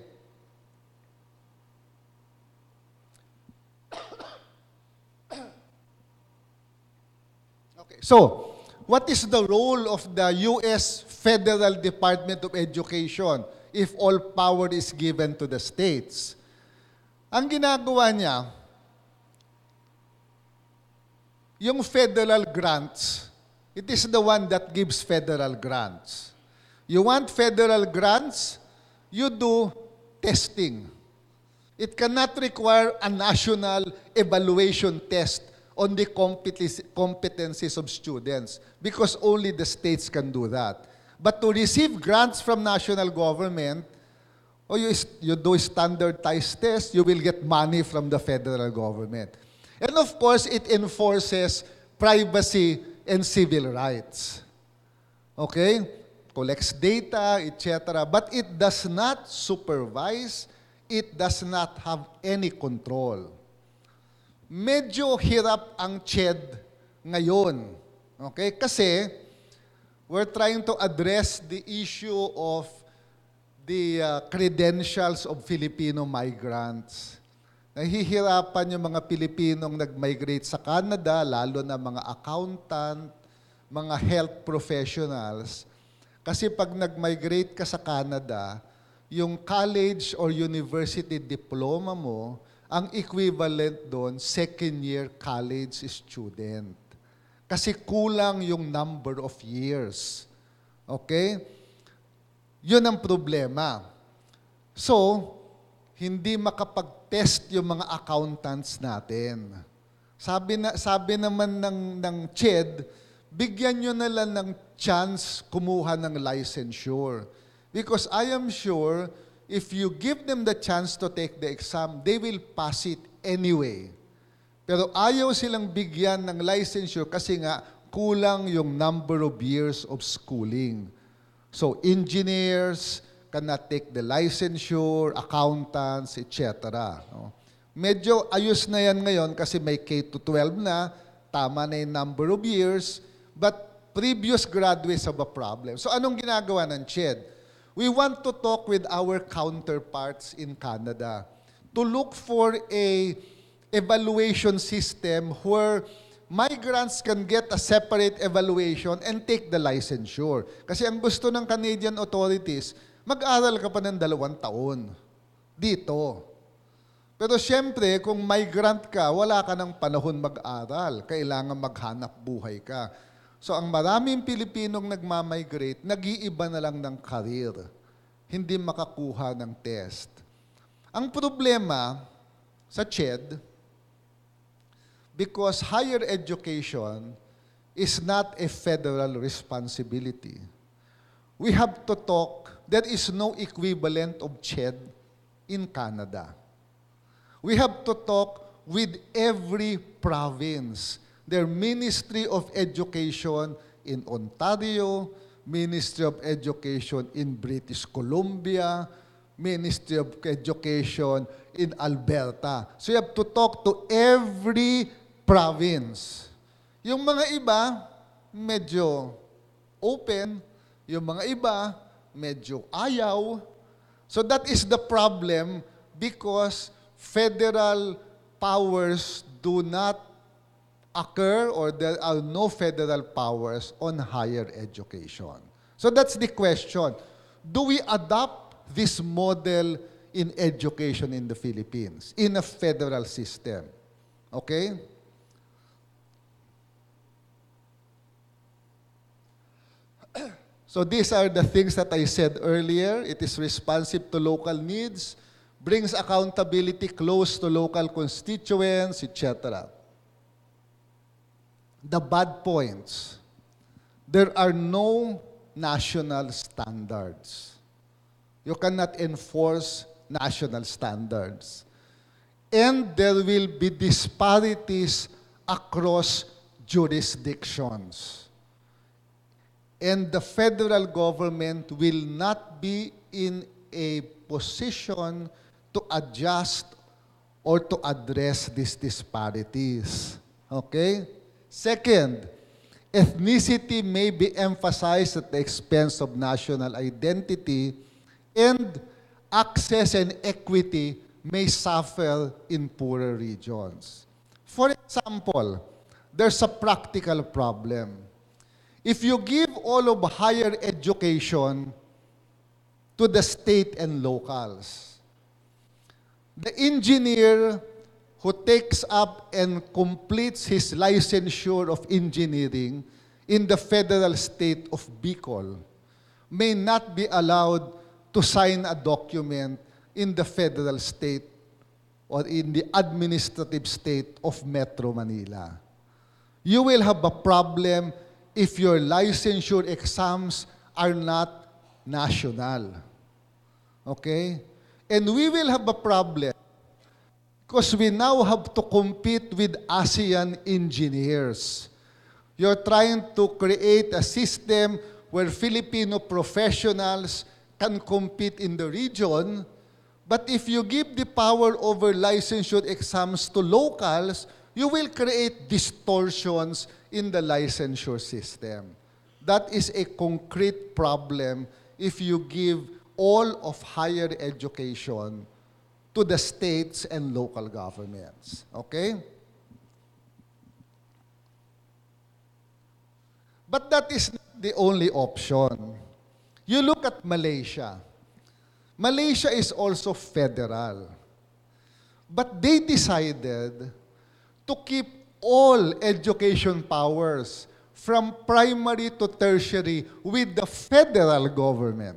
Okay. So, what is the role of the U.S. Federal Department of Education if all power is given to the states? Ang ginagawa niya, yung federal grants, it is the one that gives federal grants. You want federal grants, you do testing. It cannot require a national evaluation test on the competencies of students because only the states can do that. But to receive grants from national government, or you do standardized tests, you will get money from the federal government. And of course, it enforces privacy and civil rights. Okay? Collects data, etc. But it does not supervise, it does not have any control. Medyo hirap ang CHED ngayon. Okay? Kasi we're trying to address the issue of the credentials of Filipino migrants. Nahihirapan yung mga Pilipinong nag-migrate sa Canada, lalo na mga accountant, mga health professionals. Kasi pag nag-migrate ka sa Canada, yung college or university diploma mo, ang equivalent doon, second-year college student. Kasi kulang yung number of years. Okay? Yun ang problema. So, hindi makapag-test yung mga accountants natin. Sabi naman ng CHED, bigyan nyo na lang ng chance kumuha ng licensure. Because I am sure, if you give them the chance to take the exam, they will pass it anyway. Pero ayaw silang bigyan ng licensure kasi nga kulang yung number of years of schooling. So, engineers cannot take the licensure, accountants, etc. No? Medyo ayos na yan ngayon kasi may K-12 na, tama na yung number of years, but previous graduates have a problem. So, anong ginagawa ng CHED? We want to talk with our counterparts in Canada to look for a evaluation system where migrants can get a separate evaluation and take the licensure. Kasi ang gusto ng Canadian authorities, mag-aral ka pa ng 2 taon dito. Pero siyempre, kung migrant ka, wala ka ng panahon mag-aral. Kailangan maghanap buhay ka. So ang maraming Pilipinong nagmamigrate, nag-iiba na lang ng career. Hindi makakuha ng test. Ang problema sa CHED, because higher education is not a federal responsibility. We have to talk, there is no equivalent of CHED in Canada. We have to talk with every province. Their Ministry of Education in Ontario, Ministry of Education in British Columbia, Ministry of Education in Alberta. So you have to talk to every province. Yung mga iba, medyo open. Yung mga iba, medyo ayaw. So that is the problem because federal powers do not occur or there are no federal powers on higher education. So that's the question. Do we adopt this model in education in the Philippines, in a federal system? Okay? So these are the things that I said earlier. It is responsive to local needs, brings accountability close to local constituents, etc. The bad points. There are no national standards. You cannot enforce national standards. And there will be disparities across jurisdictions. And the federal government will not be in a position to adjust or to address these disparities. Okay? Second, ethnicity may be emphasized at the expense of national identity, and access and equity may suffer in poorer regions. For example, there's a practical problem. If you give all of higher education to the state and locals, the engineer who takes up and completes his licensure of engineering in the federal state of Bicol may not be allowed to sign a document in the federal state or in the administrative state of Metro Manila. You will have a problem if your licensure exams are not national. Okay? And we will have a problem because we now have to compete with ASEAN engineers. You're trying to create a system where Filipino professionals can compete in the region, but if you give the power over licensure exams to locals, you will create distortions in the licensure system. That is a concrete problem if you give all of higher education to the states and local governments. Okay? But that is not the only option. You look at Malaysia. Malaysia is also federal. But they decided to keep all education powers from primary to tertiary with the federal government.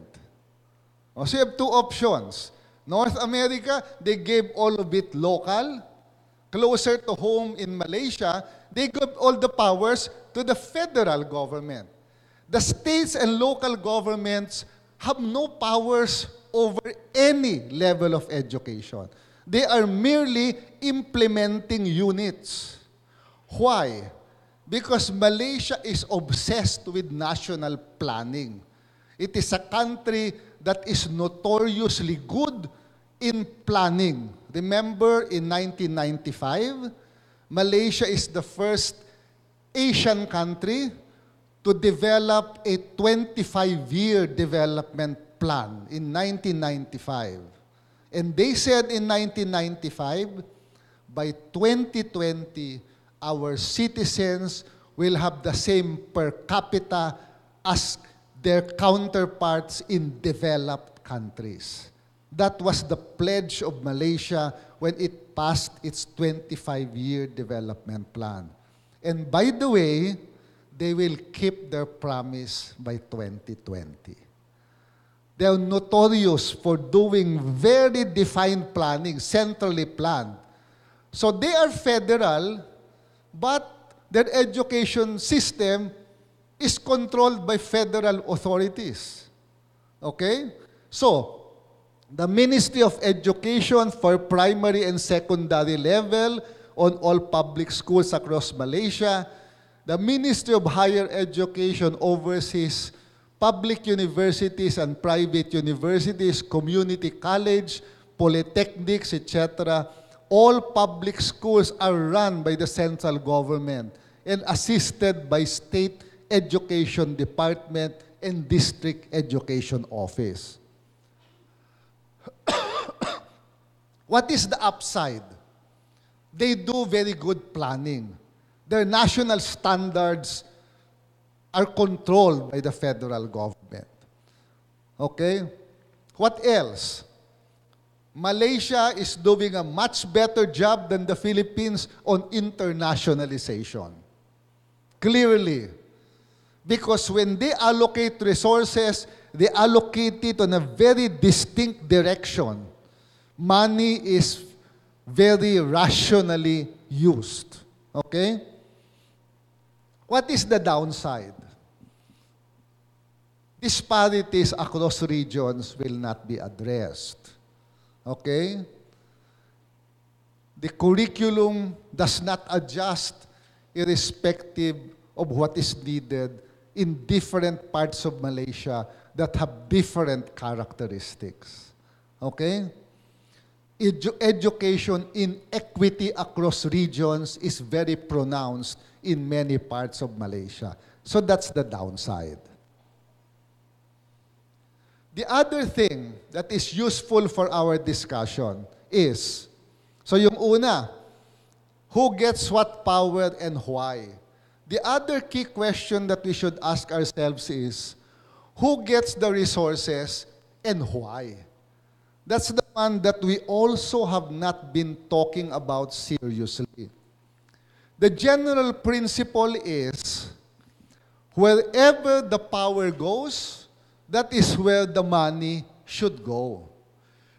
So you have two options. North America, they gave all of it local. Closer to home in Malaysia, they gave all the powers to the federal government. The states and local governments have no powers over any level of education. They are merely implementing units. Why? Because Malaysia is obsessed with national planning. It is a country that is notoriously good in planning. Remember, in 1995, Malaysia is the first Asian country to develop a 25-year development plan in 1995. And they said in 1995, by 2020, our citizens will have the same per capita as their counterparts in developed countries. That was the pledge of Malaysia when it passed its 25-year development plan. And by the way, they will keep their promise by 2020. They are notorious for doing very defined planning, centrally planned. So they are federal, but their education system is controlled by federal authorities. Okay? So, the Ministry of Education for primary and secondary level on all public schools across Malaysia, the Ministry of Higher Education oversees public universities and private universities, community college, polytechnics, etc. All public schools are run by the central government and assisted by state education department and district education office. What is the upside? They do very good planning. Their national standards are controlled by the federal government. Okay? What else? Malaysia is doing a much better job than the Philippines on internationalization. Clearly. Because when they allocate resources, they allocate it on a very distinct direction. Money is very rationally used. Okay? What is the downside? Disparities across regions will not be addressed. Okay? The curriculum does not adjust irrespective of what is needed in different parts of Malaysia that have different characteristics. Okay? Education inequity across regions is very pronounced in many parts of Malaysia. So that's the downside. The other thing that is useful for our discussion is, so yung una, who gets what power and why? The other key question that we should ask ourselves is, who gets the resources and why? That's the one that we also have not been talking about seriously. The general principle is, wherever the power goes, that is where the money should go.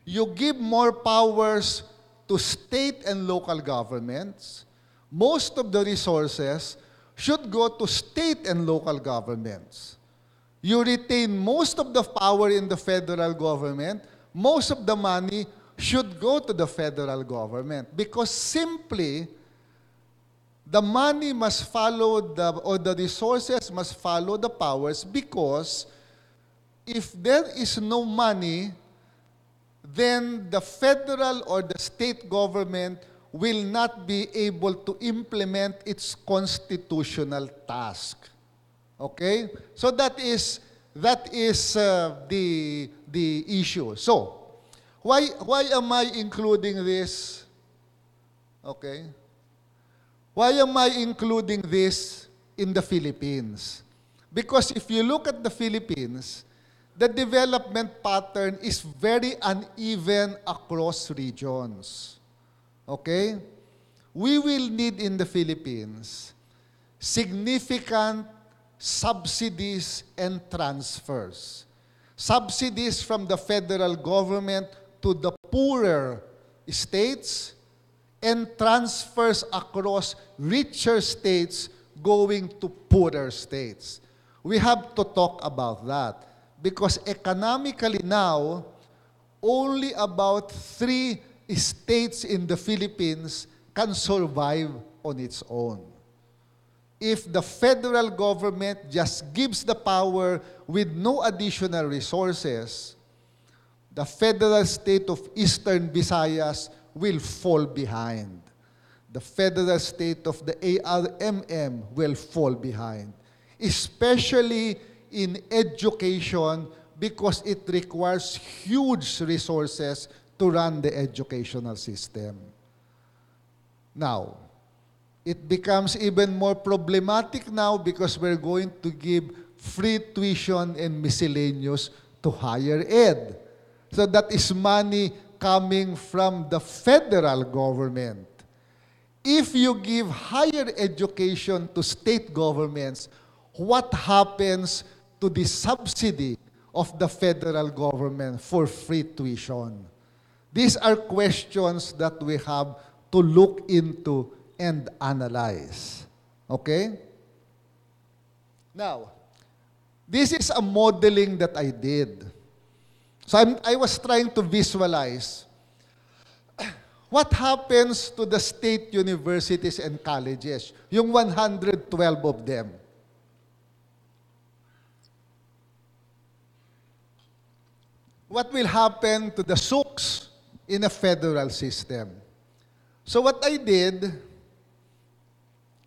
You give more powers to state and local governments, most of the resources should go to state and local governments. You retain most of the power in the federal government, most of the money should go to the federal government because simply the money must follow the resources must follow the powers, because if there is no money, then the federal or the state government will not be able to implement its constitutional task. Okay? So that is the issue. So, why am I including this? Okay? Why am I including this in the Philippines? Because if you look at the Philippines, the development pattern is very uneven across regions. Okay? We will need in the Philippines significant subsidies and transfers. Subsidies from the federal government to the poorer states and transfers across richer states going to poorer states. We have to talk about that. Because economically now, only about 3 states in the Philippines can survive on its own. If the federal government just gives the power with no additional resources, the federal state of Eastern Visayas will fall behind. The federal state of the ARMM will fall behind, especially in education, because it requires huge resources to run the educational system. Now, it becomes even more problematic now because we're going to give free tuition and miscellaneous to higher ed. So that is money coming from the federal government. If you give higher education to state governments, what happens to the subsidy of the federal government for free tuition? These are questions that we have to look into and analyze. Okay? Now, this is a modeling that I did. So I was trying to visualize what happens to the state universities and colleges, yung 112 of them. What will happen to the SUKs in a federal system? So what I did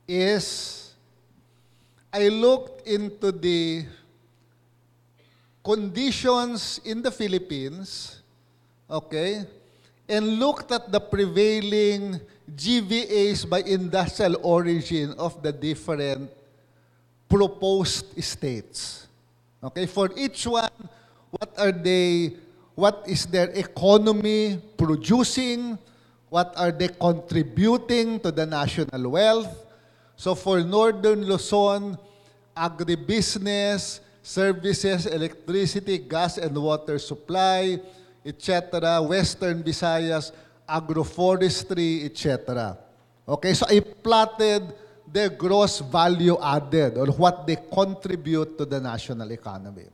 is I looked into the conditions in the Philippines, okay, and looked at the prevailing GVAs by industrial origin of the different proposed states. Okay, for each one, what is their economy producing? What are they contributing to the national wealth? So for Northern Luzon, agribusiness, services, electricity, gas and water supply, etc., Western Visayas, agroforestry, etc. Okay, so I plotted their gross value added or what they contribute to the national economy.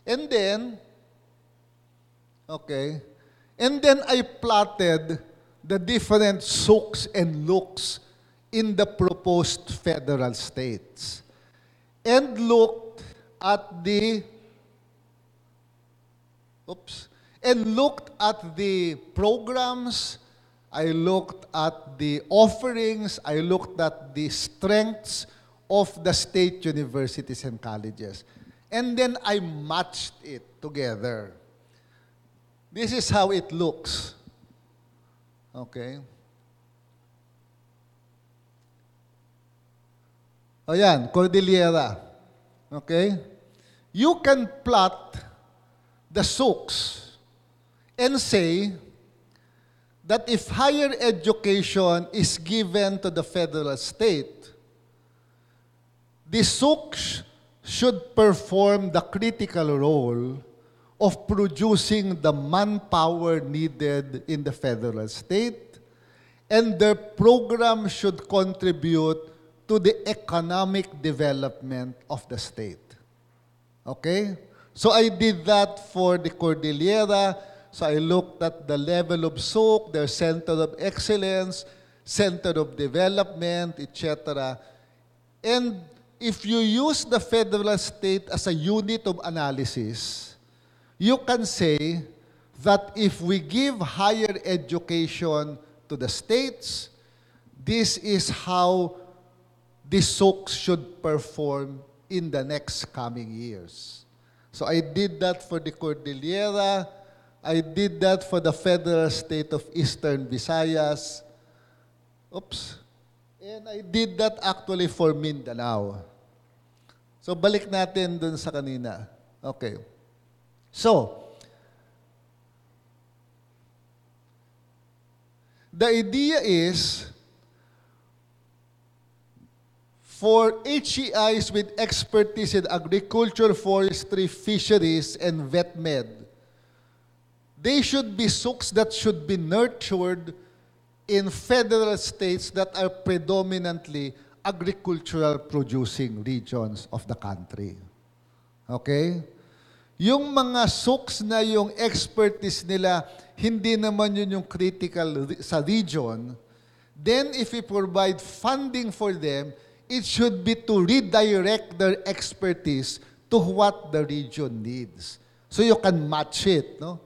And then, okay, and then I plotted the different souks and looks in the proposed federal states and looked at the programs, I looked at the offerings, I looked at the strengths of the state universities and colleges. And then I matched it together. This is how it looks. Okay? Ayan, Cordillera. Okay? You can plot the souks and say that if higher education is given to the federal state, the souks should perform the critical role of producing the manpower needed in the federal state, and their program should contribute to the economic development of the state. Okay? So I did that for the Cordillera. So I looked at the level of souk, their center of excellence, center of development, etc. And if you use the federal state as a unit of analysis, you can say that if we give higher education to the states, this is how the souks should perform in the next coming years. So I did that for the Cordillera. I did that for the federal state of Eastern Visayas. And I did that actually for Mindanao. So balik natin dun sa kanina. Okay. So, the idea is for HEIs with expertise in agriculture, forestry, fisheries, and vet med, they should be souks that should be nurtured in federal states that are predominantly agricultural producing regions of the country. Okay? Yung mga souks na yung expertise nila, hindi naman yun yung critical sa region, then if we provide funding for them, it should be to redirect their expertise to what the region needs. So you can match it, no?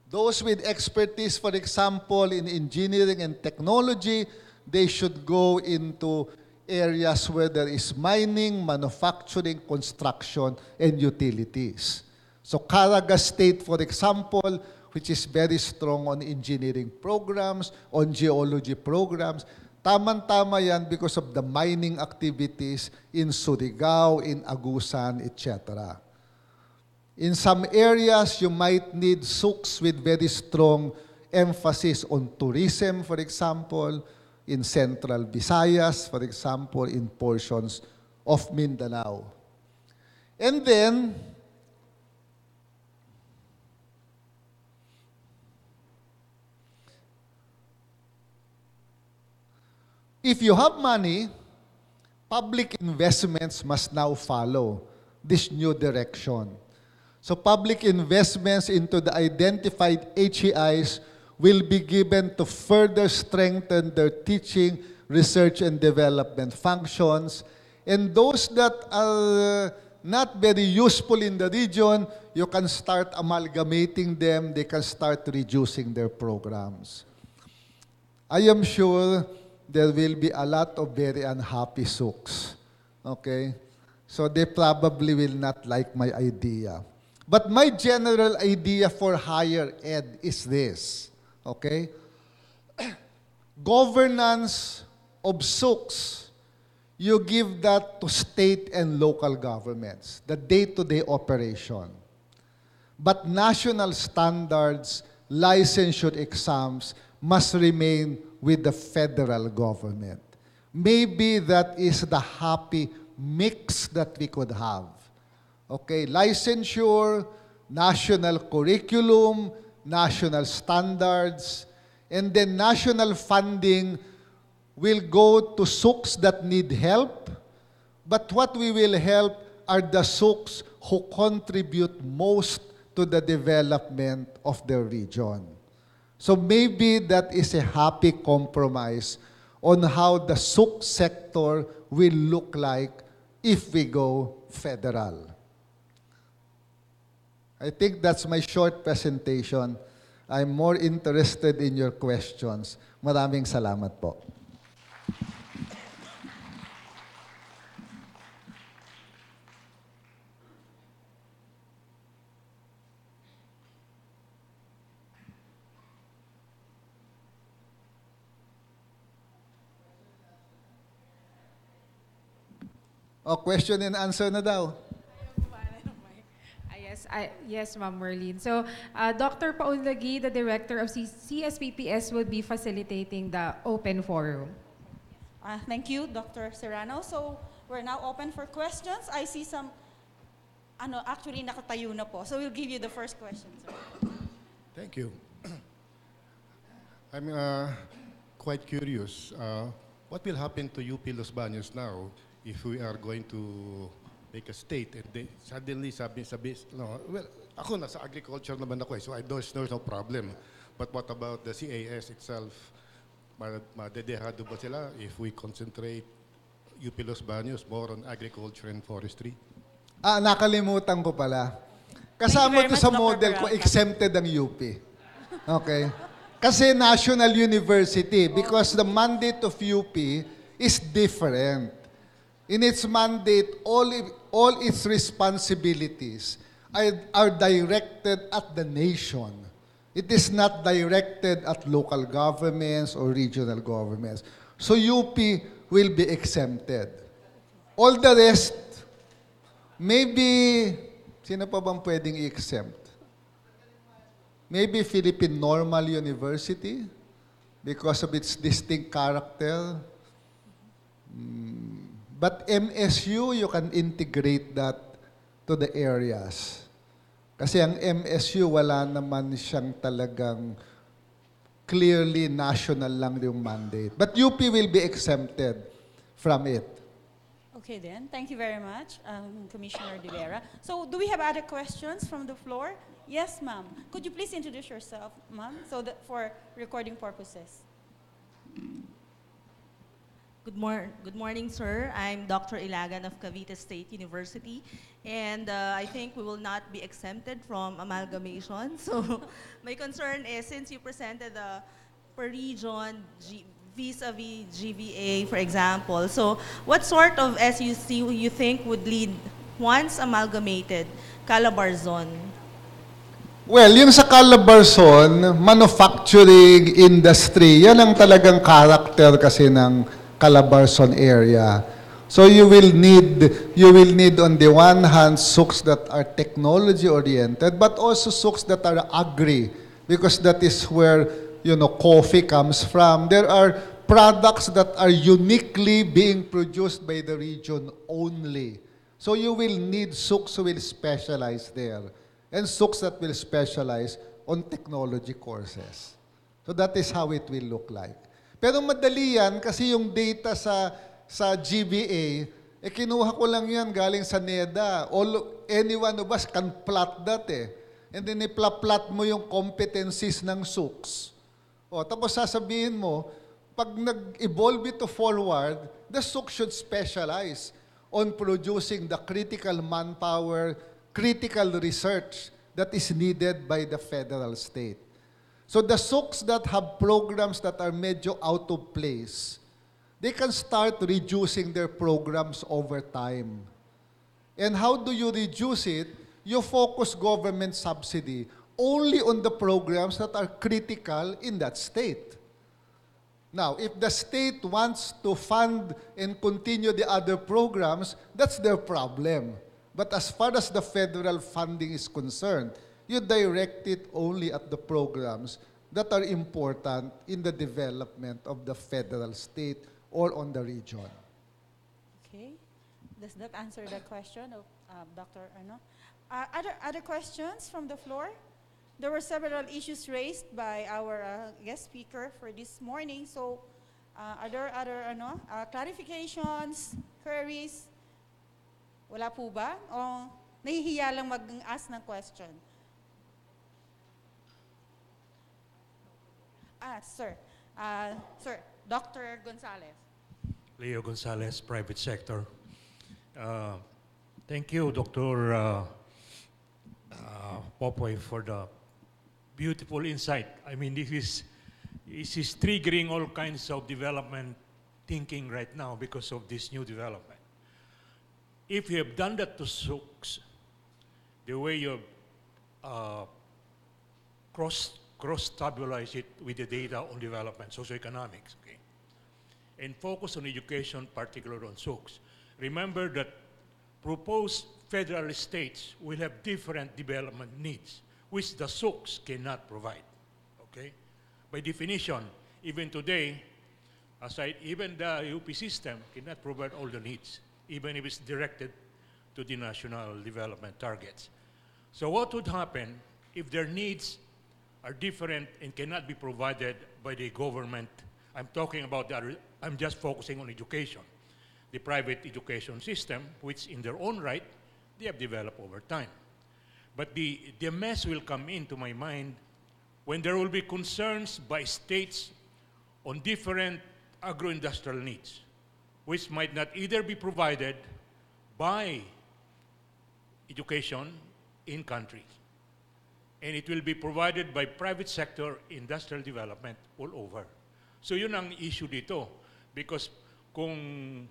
Those with expertise, for example, in engineering and technology, they should go into areas where there is mining, manufacturing, construction, and utilities. So Caraga State, for example, which is very strong on engineering programs, on geology programs, taman-tama yan because of the mining activities in Surigao, in Agusan, etc. In some areas, you might need souks with very strong emphasis on tourism, for example, in Central Visayas, for example, in portions of Mindanao. And then, if you have money, public investments must now follow this new direction. So public investments into the identified HEIs will be given to further strengthen their teaching, research, and development functions. And those that are not very useful in the region, you can start amalgamating them, they can start reducing their programs. I am sure there will be a lot of very unhappy souks. Okay? So they probably will not like my idea. But my general idea for higher ed is this. Okay? Governance of souks, you give that to state and local governments, the day-to-day operation. But national standards, licensure exams must remain with the federal government. Maybe that is the happy mix that we could have. Okay, licensure, national curriculum, national standards, and then national funding will go to SUKs that need help, but what we will help are the SUKs who contribute most to the development of the region. So maybe that is a happy compromise on how the SUK sector will look like if we go federal. I think that's my short presentation. I'm more interested in your questions. Maraming salamat po. Question and answer na daw. Yes, Ma'am Merlin. So, Dr. Paunlagi, the director of CSPPS, will be facilitating the open forum. Thank you, Dr. Serrano. So, we're now open for questions. I see some, actually nakatayo na po. So, we'll give you the first question, sir. Thank you. I'm quite curious. What will happen to UP Los Baños now if we are going to make a state and they suddenly sabi, no, well, ako nasa agriculture naman ako so there's no problem. But what about the CAS itself? Madedehado ba sila if we concentrate UP Los Baños more on agriculture and forestry? Nakalimutan ko pala. Kasama ito sa model ko, exempted ang UP. Okay? Kasi national university because the mandate of UP is different. In its mandate, all its responsibilities are directed at the nation. It is not directed at local governments or regional governments. So UP will be exempted. All the rest, maybe, sino pa bang pwedeng i-exempt? Maybe Philippine Normal University because of its distinct character. But MSU, you can integrate that to the areas. Kasi ang MSU, wala naman siyang talagang clearly national lang yung mandate. But UP will be exempted from it. Okay then, thank you very much, Commissioner De Vera. So, do we have other questions from the floor? Yes, ma'am. Could you please introduce yourself, ma'am, so that for recording purposes? Good morning, sir. I'm Dr. Ilagan of Cavite State University, and I think we will not be exempted from amalgamation. So my concern is, since you presented the per region vis-a-vis GVA, for example, so what sort of SUC you think would lead, once amalgamated, Calabarzon? Well, yung sa Calabarzon, manufacturing industry, yan ang talagang character kasi ng Calabarzon area. So you will need on the one hand SUCs that are technology oriented, but also SUCs that are agri, because that is where coffee comes from. There are products that are uniquely being produced by the region only. So you will need SUCs who will specialize there, and SUCs that will specialize on technology courses. So that is how it will look like. Pero madali yan kasi yung data sa GBA, kinuha ko lang yan galing sa NEDA. Anyone of us can plot that And then i-plot mo yung competencies ng SUCs. Tapos sasabihin mo, pag nag-evolve ito forward, the SUC should specialize on producing the critical manpower, critical research that is needed by the federal state. So the SUCs that have programs that are medyo out of place, they can start reducing their programs over time. And how do you reduce it? You focus government subsidy only on the programs that are critical in that state. Now, if the state wants to fund and continue the other programs, that's their problem. But as far as the federal funding is concerned, you direct it only at the programs that are important in the development of the federal state or on the region. Okay. Does that answer the question of Dr. Ano? Other questions from the floor? There were several issues raised by our guest speaker for this morning. So, are there other clarifications, queries? Wala po ba? O nahihiya lang mag-ask ng question? Sir. Sir, Dr. Gonzalez. Leo Gonzalez, private sector. Thank you, Dr. Popoy, for the beautiful insight. I mean, this is triggering all kinds of development thinking right now because of this new development. If you have done that to SOOCs, the way you cross-stabilize it with the data on development, socioeconomics, okay? And focus on education, particularly on SOOCs. Remember that proposed federal states will have different development needs, which the SOOCs cannot provide, okay? By definition, even today, even the UP system cannot provide all the needs, even if it's directed to the national development targets. So what would happen if their needs are different and cannot be provided by the government? I'm talking about I'm just focusing on education. The private education system, which in their own right, they have developed over time. But the mess will come into my mind when there will be concerns by states on different agro-industrial needs, which might not either be provided by education in country, and it will be provided by private sector industrial development all over. So yun ang issue dito, because kung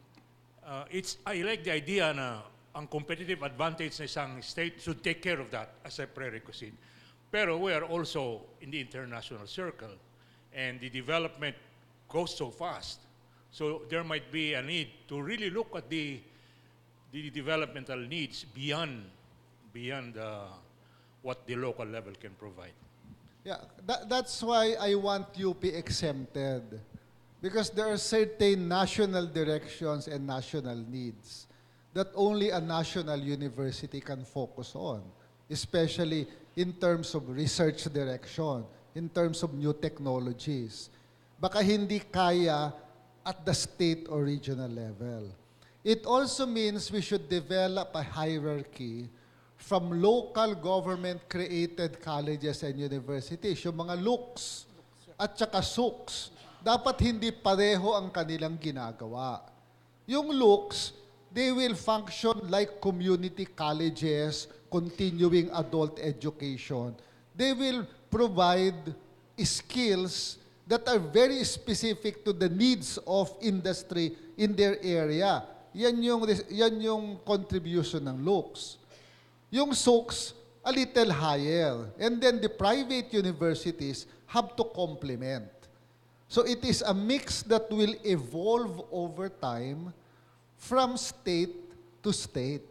I like the idea na ang competitive advantage na isang state should take care of that as a prerequisite. Pero we are also in the international circle, and the development goes so fast. So there might be a need to really look at the developmental needs beyond what the local level can provide. Yeah, that's why I want UP exempted. Because there are certain national directions and national needs that only a national university can focus on, especially in terms of research direction, in terms of new technologies. Baka hindi kaya at the state or regional level. It also means we should develop a hierarchy from local government-created colleges and universities, yung mga LUCs at saka SOOCs. Dapat hindi pareho ang kanilang ginagawa. Yung LUCs, they will function like community colleges, continuing adult education. They will provide skills that are very specific to the needs of industry in their area. Yan yung contribution ng LUCs. Yung SOOCs, a little higher. And then the private universities have to complement. So it is a mix that will evolve over time from state to state.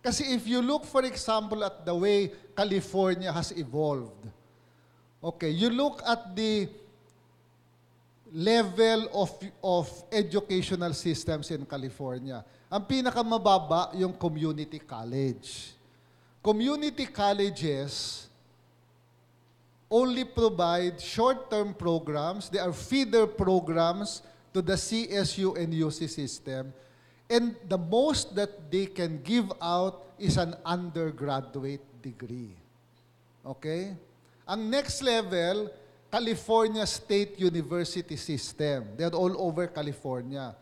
Kasi if you look, for example, at the way California has evolved, okay, you look at the level of educational systems in California. Ang pinakamababa, yung community college. Community colleges only provide short-term programs. They are feeder programs to the CSU and UC system. And the most that they can give out is an undergraduate degree. Okay? Ang next level, California State University System. They are all over California.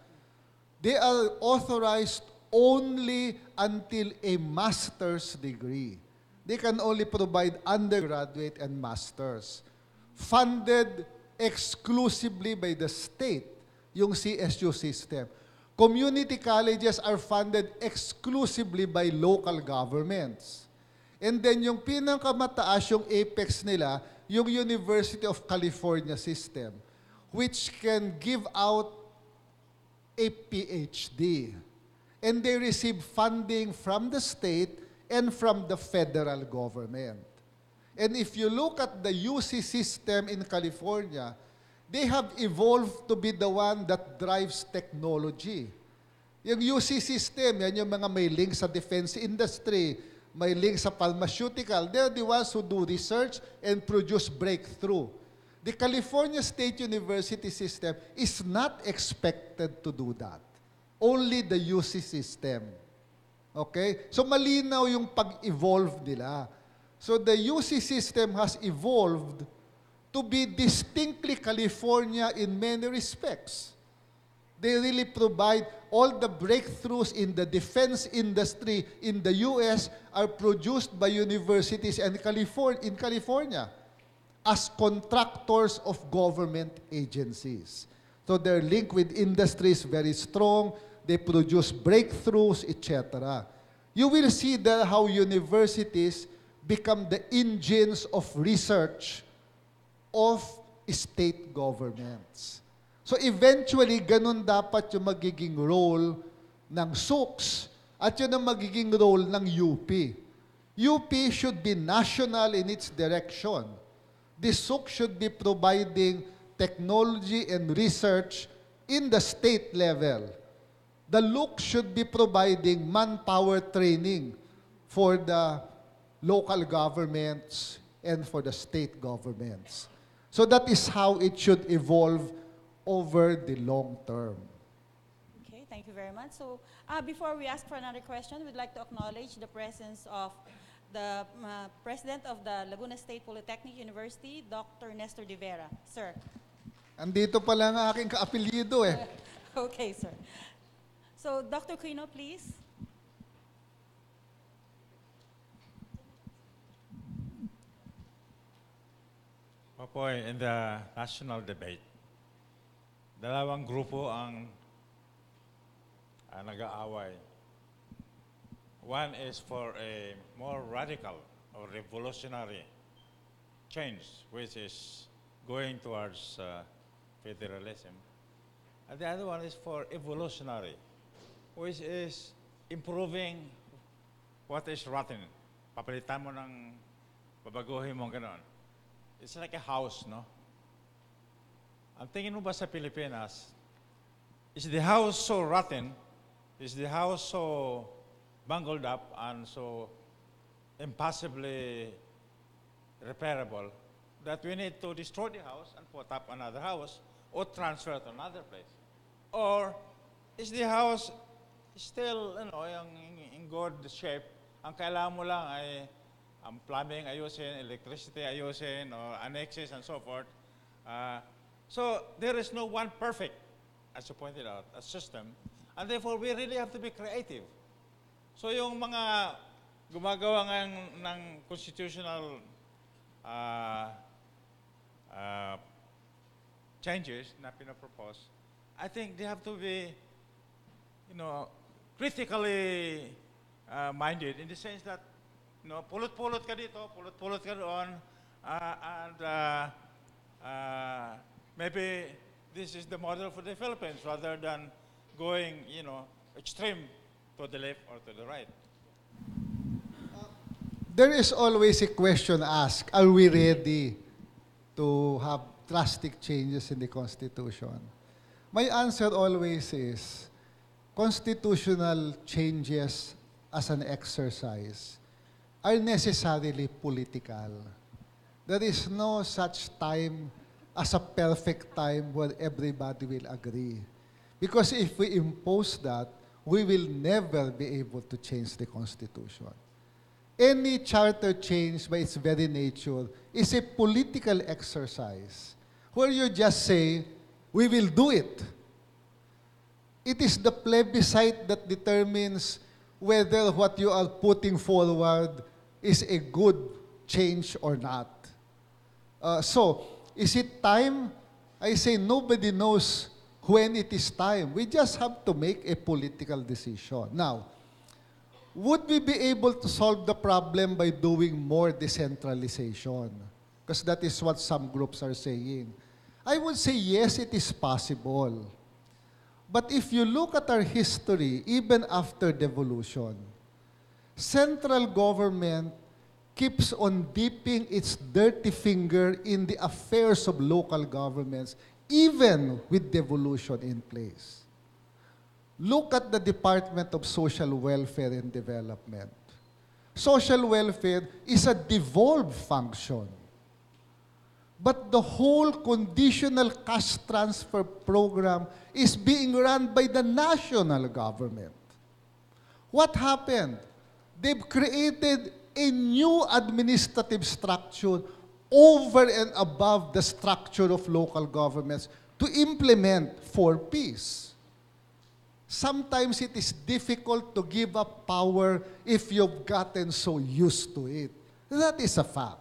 They are authorized only until a master's degree. They can only provide undergraduate and masters. Funded exclusively by the state, yung CSU system. Community colleges are funded exclusively by local governments. And then yung pinakamataas, yung apex nila, yung University of California system, which can give out a PhD. And they receive funding from the state and from the federal government. And if you look at the UC system in California, they have evolved to be the one that drives technology. Yung UC system, yan yung mga may link sa defense industry, may link sa pharmaceutical. They're the ones who do research and produce breakthrough. The California State University system is not expected to do that. Only the UC system. Okay? So malinaw yung pag-evolve nila. So the UC system has evolved to be distinctly California in many respects. They really provide all the breakthroughs in the defense industry in the U.S. are produced by universities and in California as contractors of government agencies. So their link with industry is very strong. They produce breakthroughs, etc. You will see there how universities become the engines of research of state governments. So eventually, ganun dapat yung magiging role ng SUCS at yun ang magiging role ng UP. UP should be national in its direction. The SUCS should be providing technology and research in the state level. The LUC should be providing manpower training for the local governments and for the state governments. So that is how it should evolve over the long term. Okay, thank you very much. So before we ask for another question, we'd like to acknowledge the presence of the President of the Laguna State Polytechnic University, Dr. Nestor De Vera. Sir. Andito pala ang aking kaapelyido eh. Okay, sir. So, Dr. Quino, please. Popoy, in the national debate, dalawang grupo ang nag-aaway. One is for a more radical or revolutionary change, which is going towards federalism. And the other one is for evolutionary, which is improving what is rotten. Papalitan mo ng, babaguhin mo gano'n. It's like a house, no? Ang tingin mo ba sa Pilipinas, is the house so rotten, is the house so bungled up and so impossibly repairable that we need to destroy the house and put up another house or transfer to another place? Or is the house still, in good shape? Ang kailangan mo lang ay ang plumbing ayusin, electricity ayusin, or annexes and so forth. So there is no one perfect, as you pointed out, a system. And therefore, we really have to be creative. So yung mga gumagawa ng constitutional changes na pinapropose, I think they have to be, critically minded in the sense that, pulot-pulot ka dito, pulot-pulot ka doon, and maybe this is the model for the Philippines rather than going, extreme to the left or to the right. There is always a question asked, are we ready to have drastic changes in the Constitution? My answer always is, constitutional changes as an exercise are necessarily political. There is no such time as a perfect time where everybody will agree. Because if we impose that, we will never be able to change the Constitution. Any charter change by its very nature is a political exercise where you just say, we will do it. It is the plebiscite that determines whether what you are putting forward is a good change or not. So, is it time? I say nobody knows when it is time. We just have to make a political decision. Now, would we be able to solve the problem by doing more decentralization? Because that is what some groups are saying. I would say yes, it is possible. But if you look at our history, even after devolution, central government keeps on dipping its dirty finger in the affairs of local governments, even with devolution in place. Look at the Department of Social Welfare and Development. Social welfare is a devolved function. But the whole conditional cash transfer program is being run by the national government. What happened? They've created a new administrative structure over and above the structure of local governments to implement 4Ps. Sometimes it is difficult to give up power if you've gotten so used to it. That is a fact.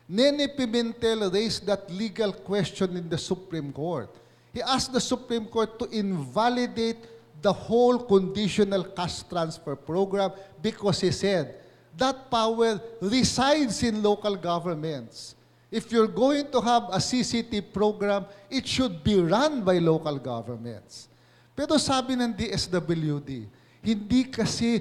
Nene Pimentel raised that legal question in the Supreme Court. He asked the Supreme Court to invalidate the whole conditional cash transfer program because he said that power resides in local governments. If you're going to have a CCT program, it should be run by local governments. Pero sabi ng DSWD, hindi kasi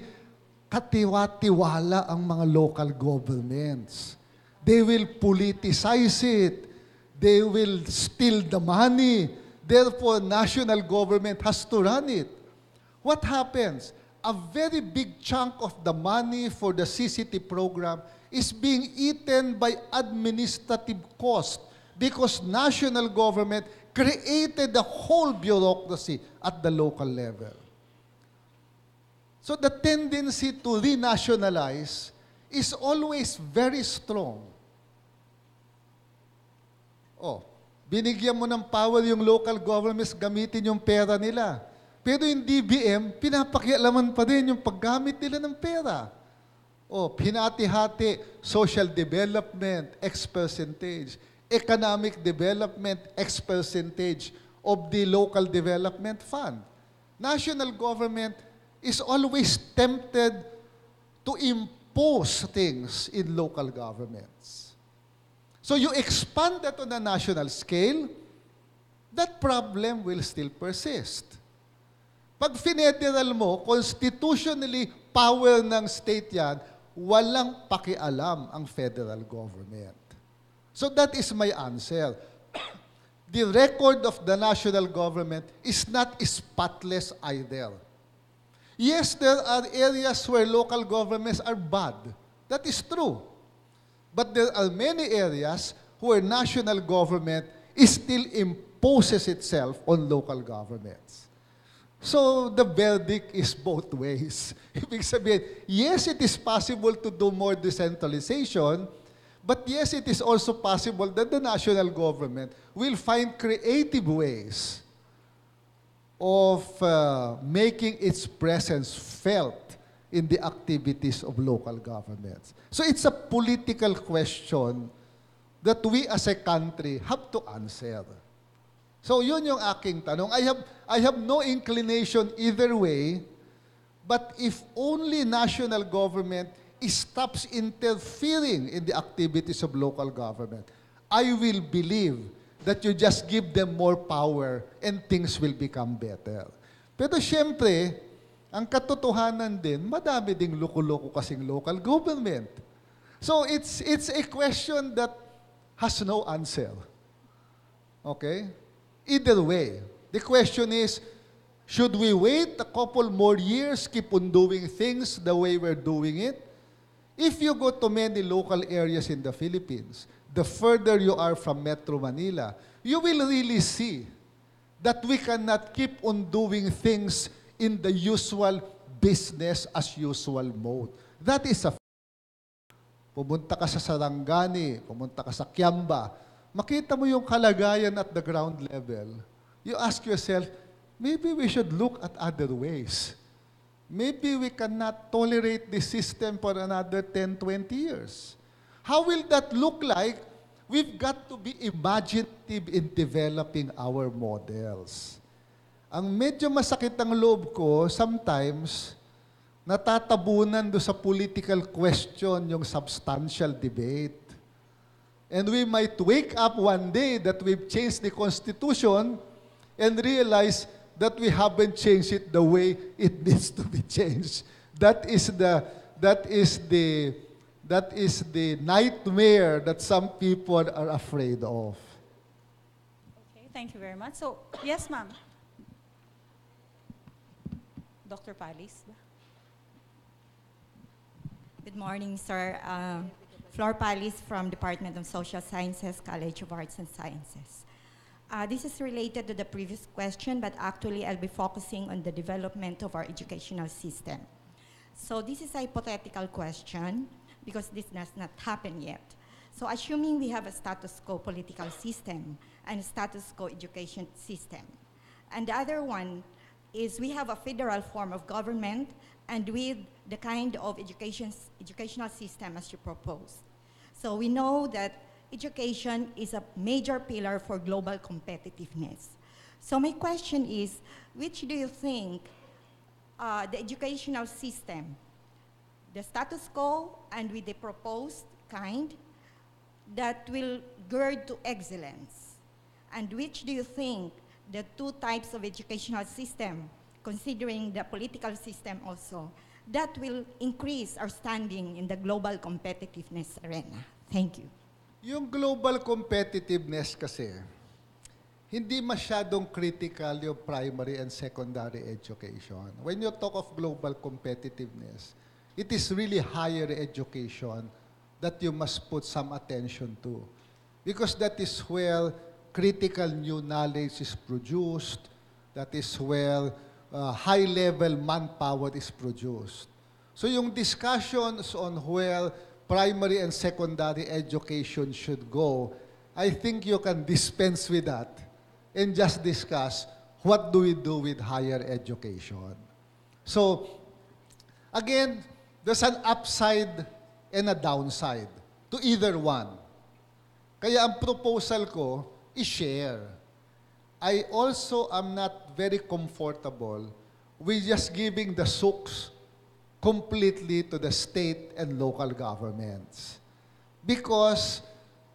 katiwa-tiwala ang mga local governments. They will politicize it. They will steal the money. Therefore, national government has to run it. What happens? A very big chunk of the money for the CCT program is being eaten by administrative cost because national government created the whole bureaucracy at the local level. So the tendency to renationalize is always very strong. Oh, binigyan mo ng power yung local governments gamitin yung pera nila. Pero yung DBM, pinapakialaman pa din yung paggamit nila ng pera. Oh, pinati-hati, social development, X percentage. Economic development, X percentage of the local development fund. National government is always tempted to impose things in local governments. So you expand that on a national scale, that problem will still persist. Pag finederal mo, constitutionally power ng state yan, walang pakialam ang federal government. So that is my answer. The record of the national government is not spotless either. Yes, there are areas where local governments are bad. That is true. But there are many areas where national government still imposes itself on local governments. So the verdict is both ways. Ibig sabihin, yes, it is possible to do more decentralization, but yes, it is also possible that the national government will find creative ways of making its presence felt in the activities of local governments. So it's a political question that we as a country have to answer. So yun yung aking tanong. I have no inclination either way, but if only national government stops interfering in the activities of local government, I will believe that you just give them more power and things will become better. Pero syempre, ang katotohanan din, madami ding loko-loko kasing local government. So it's a question that has no answer. Okay? Either way, the question is, should we wait a couple more years, keep on doing things the way we're doing it? If you go to many local areas in the Philippines, the further you are from Metro Manila, you will really see that we cannot keep on doing things in the usual business as usual mode. That is a pumunta ka sa Sarangani, pumunta ka sa Kiamba, makita mo yung kalagayan at the ground level. You ask yourself, maybe we should look at other ways. Maybe we cannot tolerate this system for another 10, 20 years. How will that look like? We've got to be imaginative in developing our models. Ang medyo masakit ang loob ko, sometimes, natatabunan do sa political question yung substantial debate. And we might wake up one day that we've changed the Constitution and realize that we haven't changed it the way it needs to be changed. That is the nightmare that some people are afraid of. Okay, thank you very much. So, yes, ma'am. Dr. Palis. Good morning, sir. Flor Palis from Department of Social Sciences, College of Arts and Sciences. This is related to the previous question, but actually I'll be focusing on the development of our educational system. So this is a hypothetical question because this does not happen yet. So assuming we have a status quo political system and a status quo education system, and the other one is we have a federal form of government and with the kind of educational system as you propose. So we know that education is a major pillar for global competitiveness. So my question is, which do you think the educational system, the status quo and with the proposed kind, that will gird to excellence? And which do you think the two types of educational system, considering the political system also, that will increase our standing in the global competitiveness arena? Thank you. Yung global competitiveness kasi, hindi masyadong critical yung primary and secondary education. When you talk of global competitiveness, it is really higher education that you must put some attention to. Because that is where critical new knowledge is produced, that is where high-level manpower is produced. So yung discussions on where primary and secondary education should go, I think you can dispense with that and just discuss what do we do with higher education. So, again, there's an upside and a downside to either one. Kaya ang proposal ko is share. I also am not very comfortable with just giving the SOOCs completely to the state and local governments. Because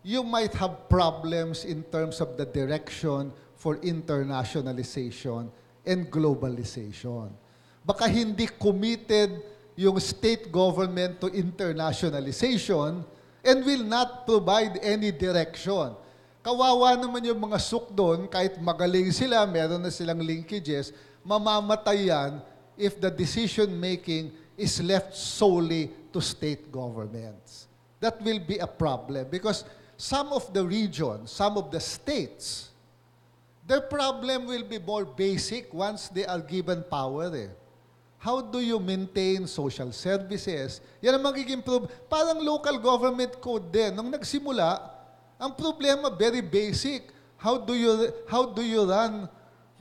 you might have problems in terms of the direction for internationalization and globalization. Baka hindi committed yung state government to internationalization and will not provide any direction. Kawawa naman yung mga SOOC doon, kahit magaling sila, meron na silang linkages, mamamatay yan if the decision-making is left solely to state governments. That will be a problem because some of the regions, some of the states, their problem will be more basic once they are given power. How do you maintain social services? Yan ang magiging problem. Parang local government code din. Nung nagsimula, ang problema very basic. How do you run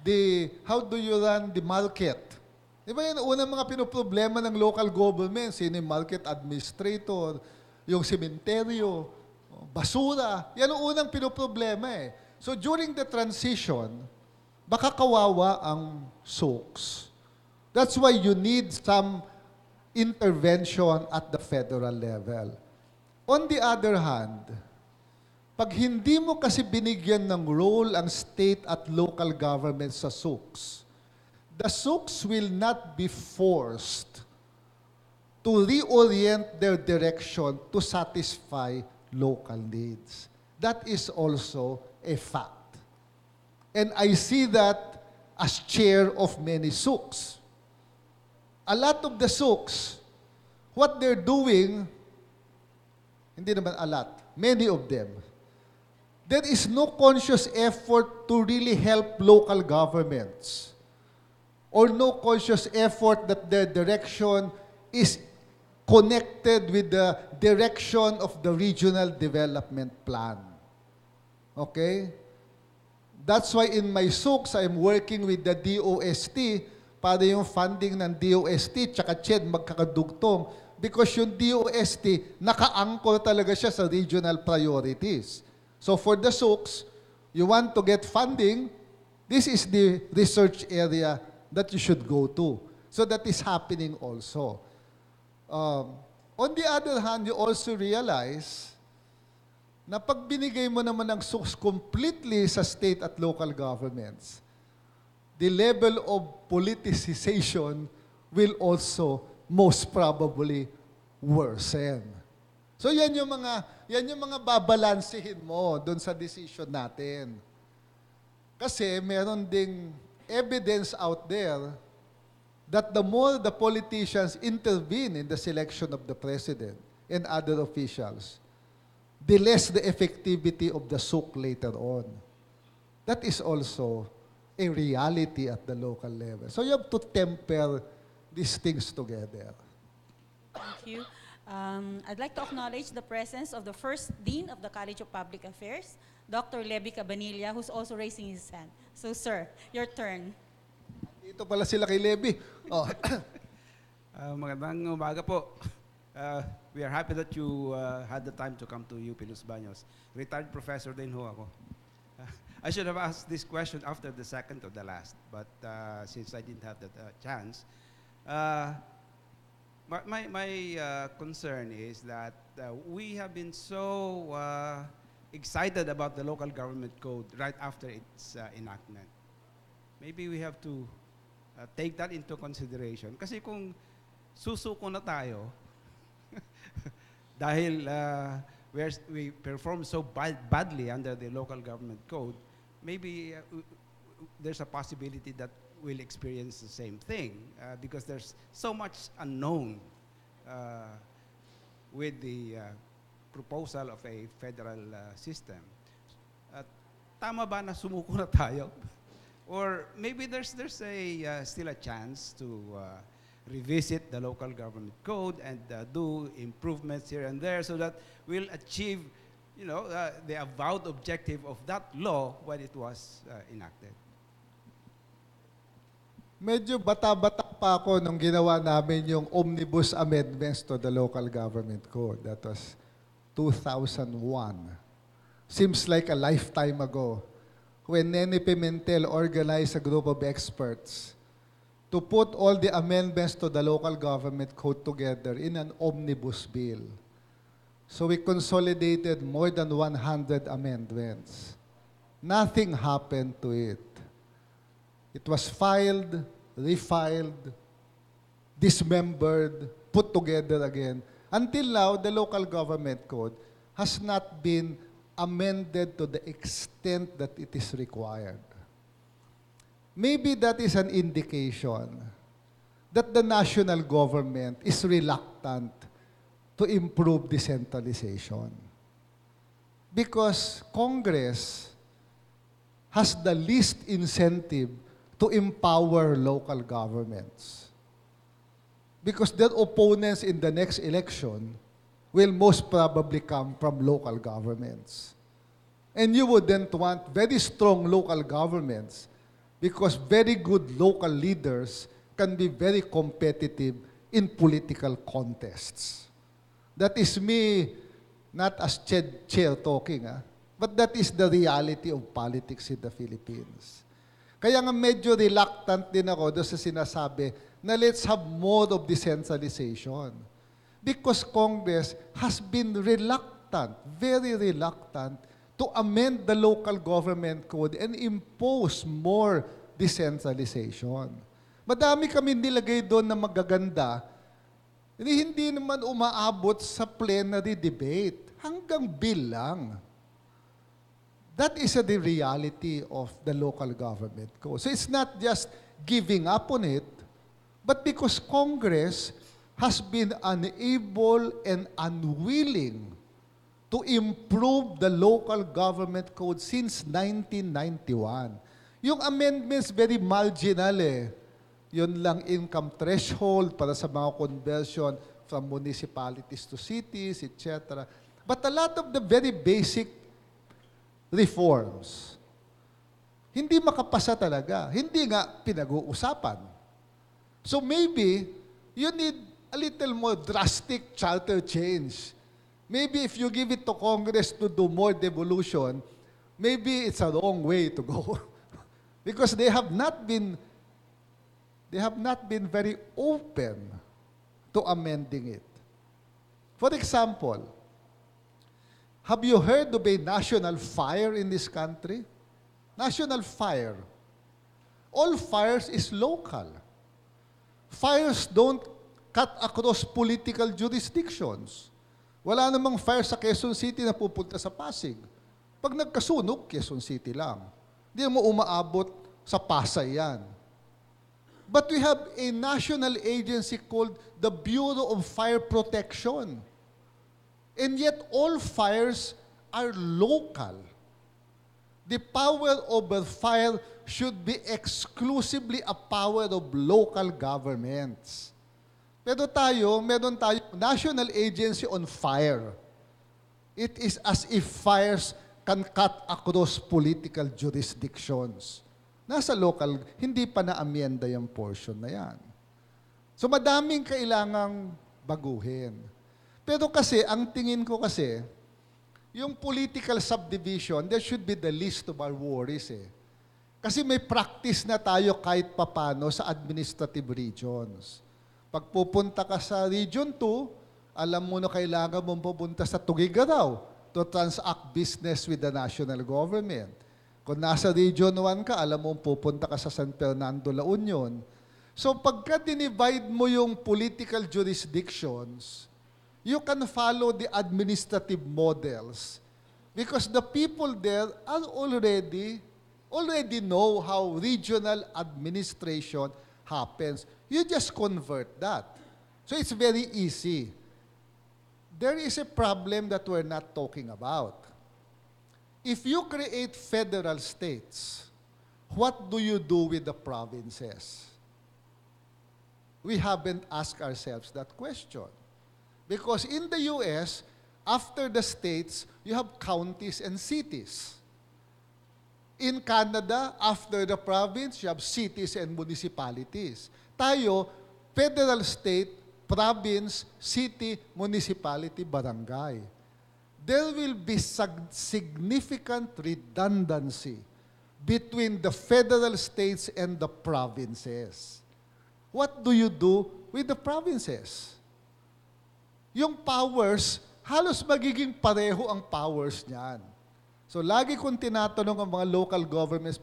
the market? Di ba yan unang mga pinoproblema ng local government? Sino yung market administrator, yung sementeryo, basura. Yan ang unang pinoproblema eh. So during the transition, baka kawawa ang SOOCs. That's why you need some intervention at the federal level. On the other hand, pag hindi mo kasi binigyan ng role ang state at local governments sa SOOCs, the SOOCs will not be forced to reorient their direction to satisfy local needs. That is also a fact. And I see that as chair of many SOOCs. A lot of the SOOCs, what they're doing, hindi naman a lot, many of them, there is no conscious effort to really help local governments or no conscious effort that their direction is connected with the direction of the regional development plan. Okay? That's why in my SOOCs, I'm working with the DOST para yung funding ng DOST tsaka CHED magkakadugtong because yung DOST, naka-anchor talaga siya sa regional priorities. So for the SOOCs, you want to get funding, this is the research area that you should go to. So that is happening also. On the other hand, you also realize na pag binigay mo naman ang SOOCs completely sa state at local governments, the level of politicization will also most probably worsen. So yan yung mga babalansehin mo doon sa decision natin. Kasi meron ding evidence out there that the more the politicians intervene in the selection of the president and other officials, the less the effectivity of the sook later on. That is also a reality at the local level. So you have to temper these things together. Thank you. I'd like to acknowledge the presence of the first Dean of the College of Public Affairs, Dr. Levy Cabanilla, who's also raising his hand. So, sir, your turn. Dito pala sila kay Levy. Oh. Magandang umaga po. We are happy that you had the time to come to UP Los Baños. Retired professor din ho ako. I should have asked this question after the second or the last, but since I didn't have that chance, my concern is that we have been so excited about the local government code right after its enactment. Maybe we have to take that into consideration. Kasi kung susuko na tayo, dahil we perform so badly under the local government code, maybe there's a possibility that we'll experience the same thing because there's so much unknown with the proposal of a federal system. Tama ba na sumuko na tayo? Or maybe there's still a chance to revisit the local government code and do improvements here and there so that we'll achieve, the avowed objective of that law when it was enacted. Medyo bata-bata pa ako nung ginawa namin yung omnibus amendments to the local government code. That was 2001. Seems like a lifetime ago when Nene Pimentel organized a group of experts to put all the amendments to the local government code together in an omnibus bill. So we consolidated more than 100 amendments. Nothing happened to it. It was filed, refiled, dismembered, put together again. Until now, the local government code has not been amended to the extent that it is required. Maybe that is an indication that the national government is reluctant to improve decentralization. Because Congress has the least incentive to empower local governments. Because their opponents in the next election will most probably come from local governments. And you wouldn't want very strong local governments because very good local leaders can be very competitive in political contests. That is me, not as chair talking, but that is the reality of politics in the Philippines. Kaya nga medyo reluctant din ako doon sa sinasabi na let's have more of decentralization. Because Congress has been reluctant, very reluctant, to amend the local government code and impose more decentralization. Madami kami nilagay doon na magaganda, hindi naman umaabot sa plenary debate. Hanggang bill lang. That is the reality of the local government code. So it's not just giving up on it, but because Congress has been unable and unwilling to improve the local government code since 1991. Yung amendments very marginal Yun lang income threshold para sa mga conversion from municipalities to cities, etc. But a lot of the very basic reforms, hindi makapasa talaga. Hindi nga pinag-uusapan. So maybe you need a little more drastic charter change. Maybe if you give it to Congress to do more devolution, maybe it's a wrong way to go. Because they have not been very open to amending it. For example, have you heard of a national fire in this country? National fire. All fires is local. Fires don't cut across political jurisdictions. Wala namang fire sa Quezon City na pupunta sa Pasig. Pag nagkasunog, Quezon City lang. Hindi mo umaabot sa Pasay yan. But we have a national agency called the Bureau of Fire Protection. And yet all fires are local. The power over fire should be exclusively a power of local governments. Pero meron tayo National Agency on Fire. It is as if fires can cut across political jurisdictions. Nasa local, hindi pa na-amyenda yung portion na yan. So madaming kailangang baguhin. Pero kasi, ang tingin ko kasi, yung political subdivision, that should be the least of our worries eh. Kasi may practice na tayo kahit papano sa administrative regions. Pag pupunta ka sa Region 2, alam mo na kailangan mong pupunta sa Tugigaraw to transact business with the national government. Kung nasa Region 1 ka, alam mo pupunta ka sa San Fernando, La Union. So pagka dinivide mo yung political jurisdictions, you can follow the administrative models because the people there are already know how regional administration happens. You just convert that. So it's very easy. There is a problem that we're not talking about. If you create federal states, what do you do with the provinces? We haven't asked ourselves that question. Because in the US, after the states, you have counties and cities. In Canada, after the province, you have cities and municipalities. Tayo, federal state, province, city, municipality, barangay. There will be significant redundancy between the federal states and the provinces. What do you do with the provinces? Yung powers, halos magiging pareho ang powers niyan. So lagi kong tinatanong ang mga local governments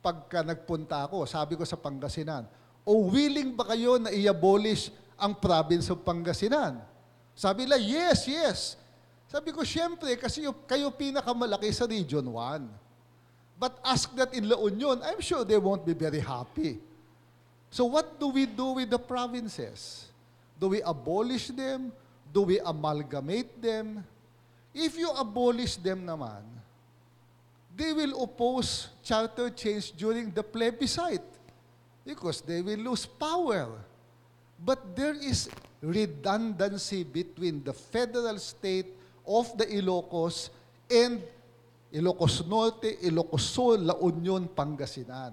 pagka nagpunta ako, sabi ko sa Pangasinan, willing ba kayo na i-abolish ang province of Pangasinan? Sabi nila, yes, yes. Sabi ko, syempre, kasi kayo pinakamalaki sa Region 1. But ask that in La Union, I'm sure they won't be very happy. So what do we do with the provinces? Do we abolish them? Do we amalgamate them? If you abolish them naman, they will oppose charter change during the plebiscite because they will lose power. But there is redundancy between the federal state of the Ilocos and Ilocos Norte, Ilocos Sur, La Union, Pangasinan.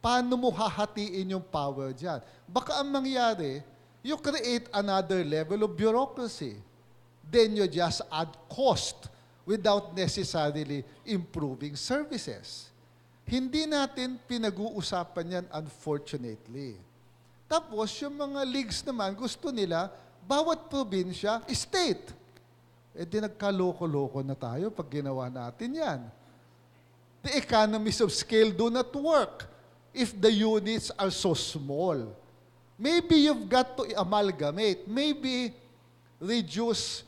Paano mo hahatiin yung power dyan? Baka ang mangyari, you create another level of bureaucracy. Then you just add cost without necessarily improving services. Hindi natin pinag-uusapan yan, unfortunately. Tapos, yung mga leagues naman, gusto nila, bawat probinsya, state. Di nagkaloko-loko na tayo pag ginawa natin yan. The economies of scale do not work if the units are so small. Maybe you've got to amalgamate. Maybe reduce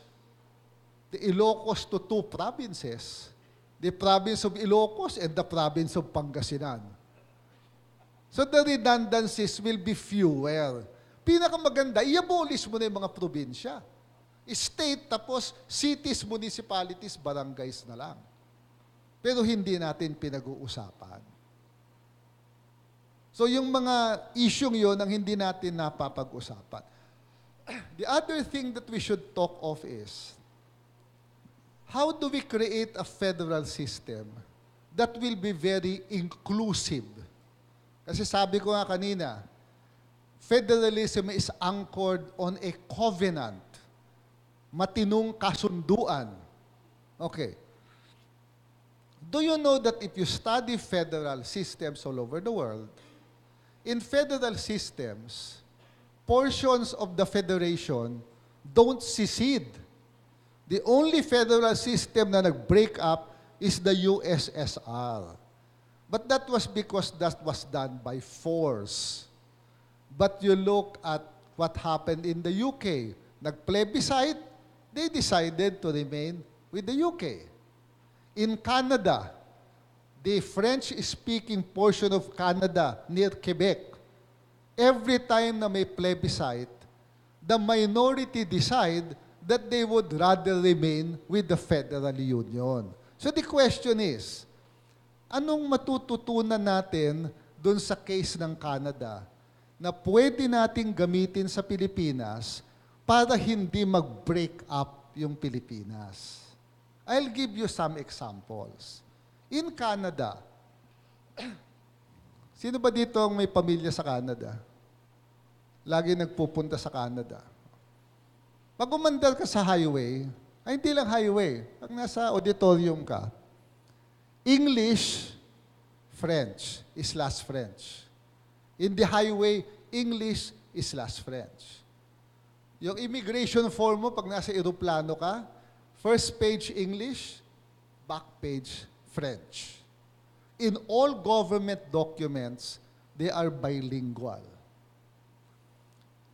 the Ilocos to 2 provinces. The province of Ilocos and the province of Pangasinan. So the redundancies will be fewer. Pinakamaganda, i-abolish mo na yung mga probinsya. State, tapos cities, municipalities, barangays na lang. Pero hindi natin pinag-uusapan. So yung mga isyong yon ang hindi natin napapag-usapan. The other thing that we should talk of is, how do we create a federal system that will be very inclusive? Kasi sabi ko nga kanina, federalism is anchored on a covenant. Matinong kasunduan. Okay. Do you know that if you study federal systems all over the world, in federal systems, portions of the federation don't secede. The only federal system na nag-break up is the USSR. But that was because that was done by force. But you look at what happened in the UK. Nag-plebiscite, they decided to remain with the UK. In Canada, the French-speaking portion of Canada near Quebec, every time na may plebiscite, the minority decide that they would rather remain with the Federal Union. So the question is, anong matututunan natin dun sa case ng Canada na pwede nating gamitin sa Pilipinas para hindi mag-break up yung Pilipinas? I'll give you some examples. In Canada, sino ba dito ang may pamilya sa Canada? Lagi nagpupunta sa Canada. Pag umandar ka sa highway, ay hindi lang highway, pag nasa auditorium ka, English, French is last French. In the highway, English is last French. Yung immigration form mo, pag nasa eroplano ka, first page English, back page French. In all government documents, they are bilingual.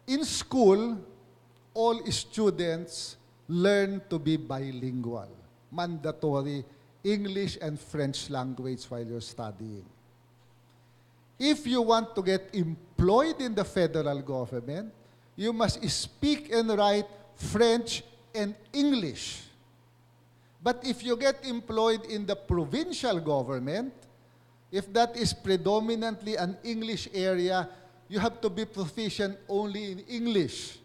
In school, all students learn to be bilingual. Mandatory English and French language while you're studying. If you want to get employed in the federal government, you must speak and write French and English. But if you get employed in the provincial government, if that is predominantly an English area, you have to be proficient only in English.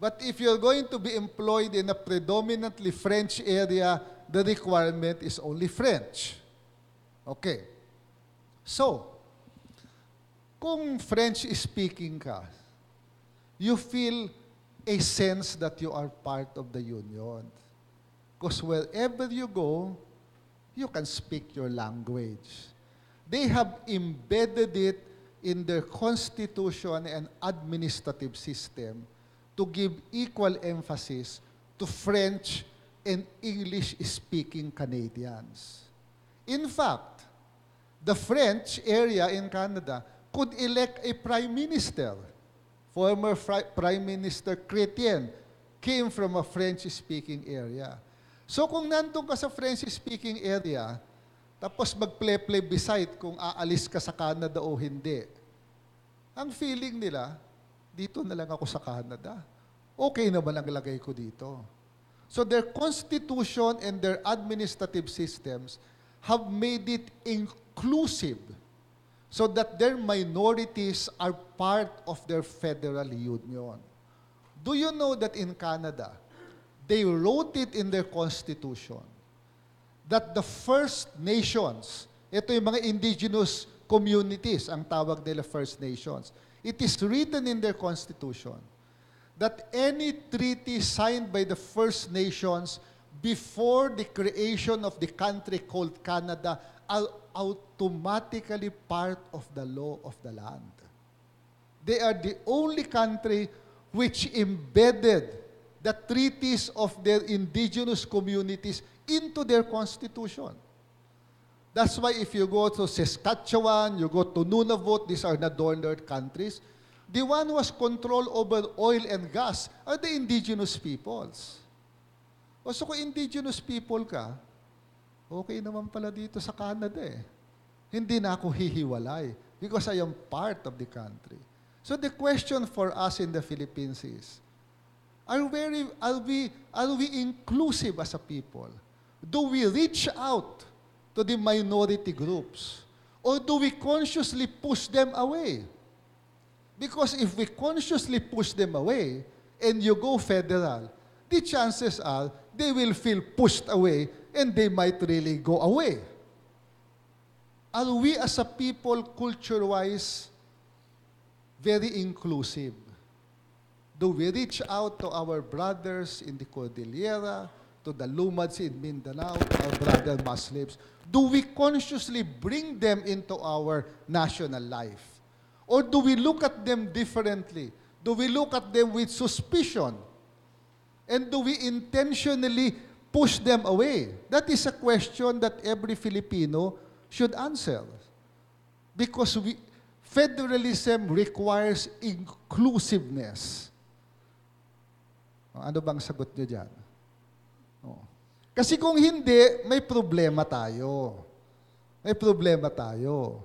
But if you're going to be employed in a predominantly French area, the requirement is only French. Okay. So, kung French-speaking ka, you feel a sense that you are part of the union. Because wherever you go, you can speak your language. They have embedded it in their constitution and administrative system to give equal emphasis to French and English-speaking Canadians. In fact, the French area in Canada could elect a prime minister. Former Prime Minister Chrétien came from a French-speaking area. So kung nandun ka sa French-speaking area, tapos mag-plebiscite kung aalis ka sa Canada o hindi, ang feeling nila, dito na lang ako sa Canada. Okay naman ang lagay ko dito. So their constitution and their administrative systems have made it inclusive so that their minorities are part of their federal union. Do you know that in Canada, they wrote it in their constitution that the First Nations, ito yung mga indigenous communities, ang tawag nila First Nations, it is written in their constitution that any treaty signed by the First Nations before the creation of the country called Canada are automatically part of the law of the land. They are the only country which embedded the treaties of their indigenous communities into their constitution. That's why if you go to Saskatchewan, you go to Nunavut, these are the northern countries, the one who has control over oil and gas are the indigenous peoples. O so kung indigenous people ka, okay naman pala dito sa Canada eh. Hindi na ako hihiwalay because I am part of the country. So the question for us in the Philippines is, are we inclusive as a people? Do we reach out to the minority groups? Or do we consciously push them away? Because if we consciously push them away and you go federal, the chances are they will feel pushed away and they might really go away. Are we as a people, culture-wise, very inclusive? Do we reach out to our brothers in the Cordillera, to the Lumads in Mindanao, to our brother Muslims? Do we consciously bring them into our national life? Or do we look at them differently? Do we look at them with suspicion? And do we intentionally push them away? That is a question that every Filipino should answer. Because federalism requires inclusiveness. Ano bang sagot nyo dyan? Kasi kung hindi, may problema tayo. May problema tayo.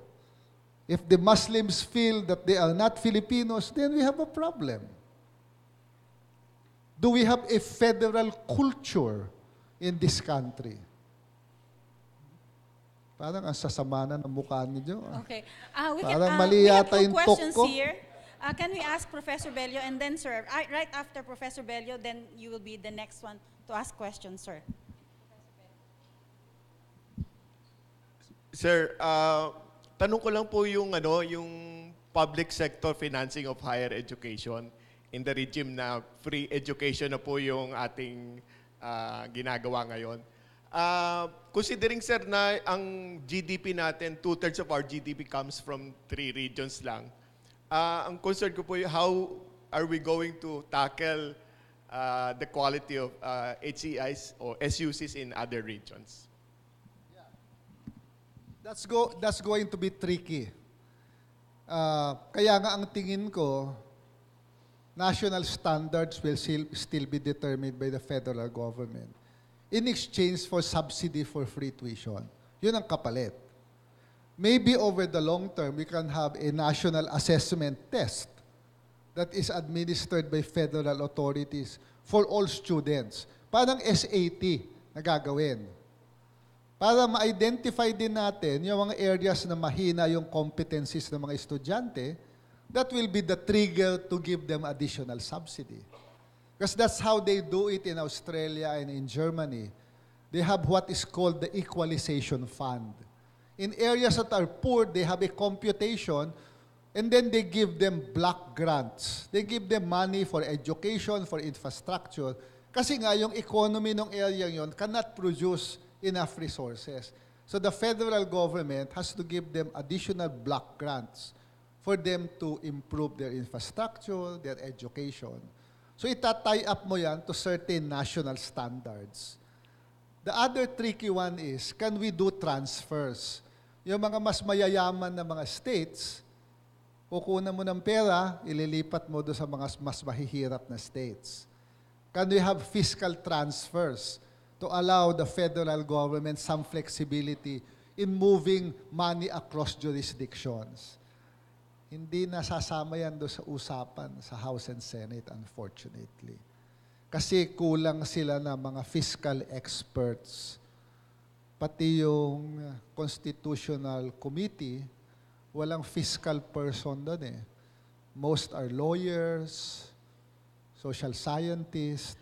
If the Muslims feel that they are not Filipinos, then we have a problem. Do we have a federal culture in this country? Parang ang sasama na ng mukha niyo. Okay. Parang mali we have yata two yung talk questions ko. here. Can we ask Professor Bello and then, sir, right after Professor Bello, then you will be the next one to ask questions, sir. Sir, tanong ko lang po yung public sector financing of higher education in the regime na free education na po yung ating ginagawa ngayon. Considering, sir, na ang GDP natin, 2/3 of our GDP comes from 3 regions lang. Ang concern ko po yung how are we going to tackle the quality of HCIs or SUCs in other regions? That's going to be tricky. Kaya nga ang tingin ko, national standards will still be determined by the federal government in exchange for subsidy for free tuition. Yun ang kapalit. Maybe over the long term, we can have a national assessment test that is administered by federal authorities for all students. Parang SAT na gagawin. Para ma-identify din natin yung mga areas na mahina yung competencies ng mga estudyante, that will be the trigger to give them additional subsidy. Because that's how they do it in Australia and in Germany. They have what is called the equalization fund. In areas that are poor, they have a computation, and then they give them block grants. They give them money for education, for infrastructure. Kasi nga, yung economy ng area yon cannot produce enough resources. So the federal government has to give them additional block grants for them to improve their infrastructure, their education. So itatie up mo yan to certain national standards. The other tricky one is, can we do transfers? Yung mga mas mayayaman na mga states, kukunan mo ng pera, ililipat mo doon sa mga mas mahihirap na states. Can we have fiscal transfers to allow the federal government some flexibility in moving money across jurisdictions? Hindi nasasama yan doon sa usapan sa House and Senate, unfortunately. Kasi kulang sila na mga fiscal experts. Pati yung Constitutional Committee, walang fiscal person doon eh. Most are lawyers, social scientists.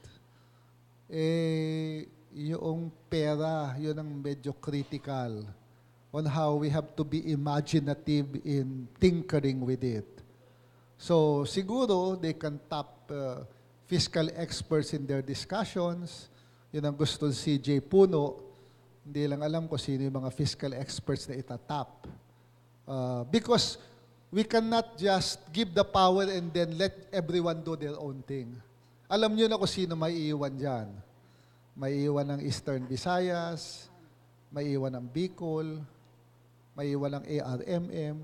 Yung pera, yun ang medyo critical on how we have to be imaginative in tinkering with it. So siguro they can tap fiscal experts in their discussions. Yun ang gusto si CJ Puno. Hindi lang alam ko sino yung mga fiscal experts na itatap. Because we cannot just give the power and then let everyone do their own thing. Alam nyo na kung sino may iiwan dyan. May iwan ng Eastern Visayas, may iwan ng Bicol, may iwan ng ARMM.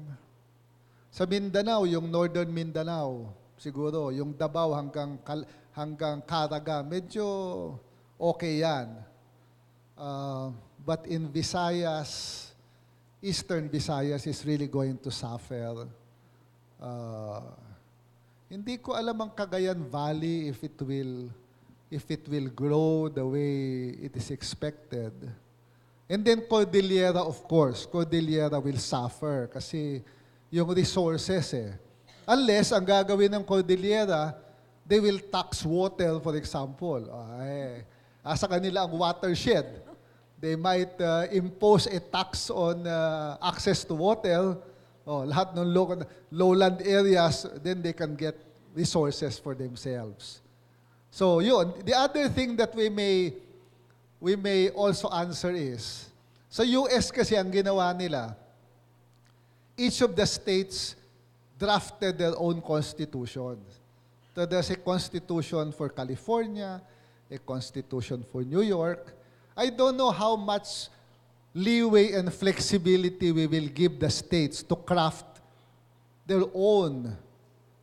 Sa Mindanao, yung Northern Mindanao, siguro, yung Davao hanggang Caraga, medyo okay yan. But in Visayas, Eastern Visayas is really going to suffer. Hindi ko alam ang Cagayan Valley if it will grow the way it is expected. And then Cordillera, of course, Cordillera will suffer kasi yung resources eh. Unless ang gagawin ng Cordillera, they will tax water, for example. Sa kanila ang watershed. They might impose a tax on access to water. Lahat ng lowland areas, then they can get resources for themselves. So yun. The other thing that we may also answer is, sa US kasi ang ginawa nila, each of the states drafted their own constitution. So there's a constitution for California, a constitution for New York. I don't know how much leeway and flexibility we will give the states to craft their own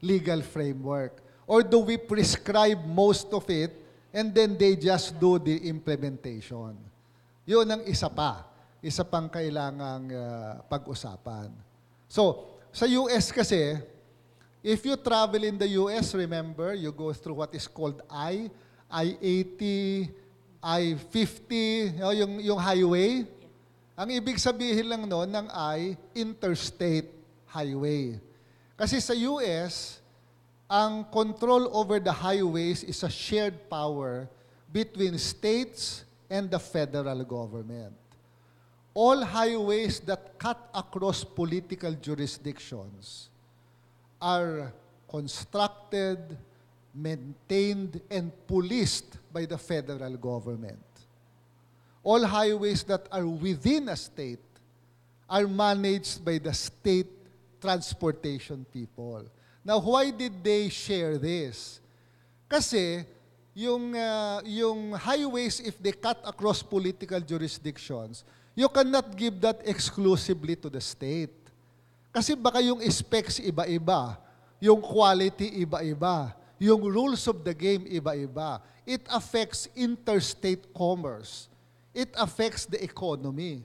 legal framework. Or do we prescribe most of it and then they just do the implementation? Yun ang isa pang kailangang pag-usapan. So, sa US kasi, if you travel in the US, remember, you go through what is called I-80, I-50, yung highway. Ang ibig sabihin lang noon ng interstate highway. Kasi sa US, ang control over the highways is a shared power between states and the federal government. All highways that cut across political jurisdictions are constructed, maintained, and policed by the federal government. All highways that are within a state are managed by the state transportation people. Now, why did they share this? Kasi yung highways, if they cut across political jurisdictions, you cannot give that exclusively to the state. Kasi baka yung specs iba-iba, yung quality iba-iba, yung rules of the game iba-iba. It affects interstate commerce. It affects the economy.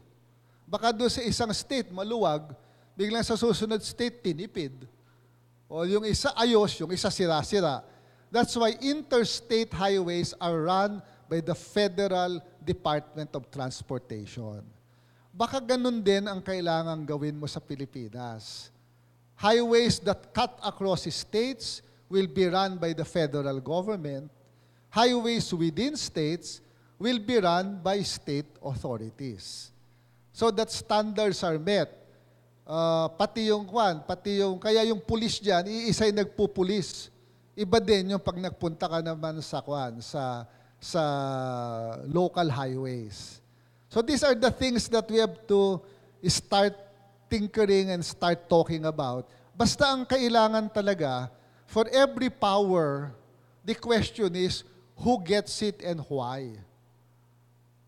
Baka doon sa isang state maluwag, biglang sa susunod state tinipid. O yung isa ayos, yung isa sira-sira. That's why interstate highways are run by the Federal Department of Transportation. Baka ganun din ang kailangang gawin mo sa Pilipinas. Highways that cut across states will be run by the federal government. Highways within states will be run by state authorities. So that standards are met. Pati yung kaya yung pulis dyan, iisa'y nagpupulis. Iba din yung pag nagpunta ka naman sa sa local highways. So these are the things that we have to start tinkering and start talking about. Basta ang kailangan talaga, for every power, the question is, who gets it and why?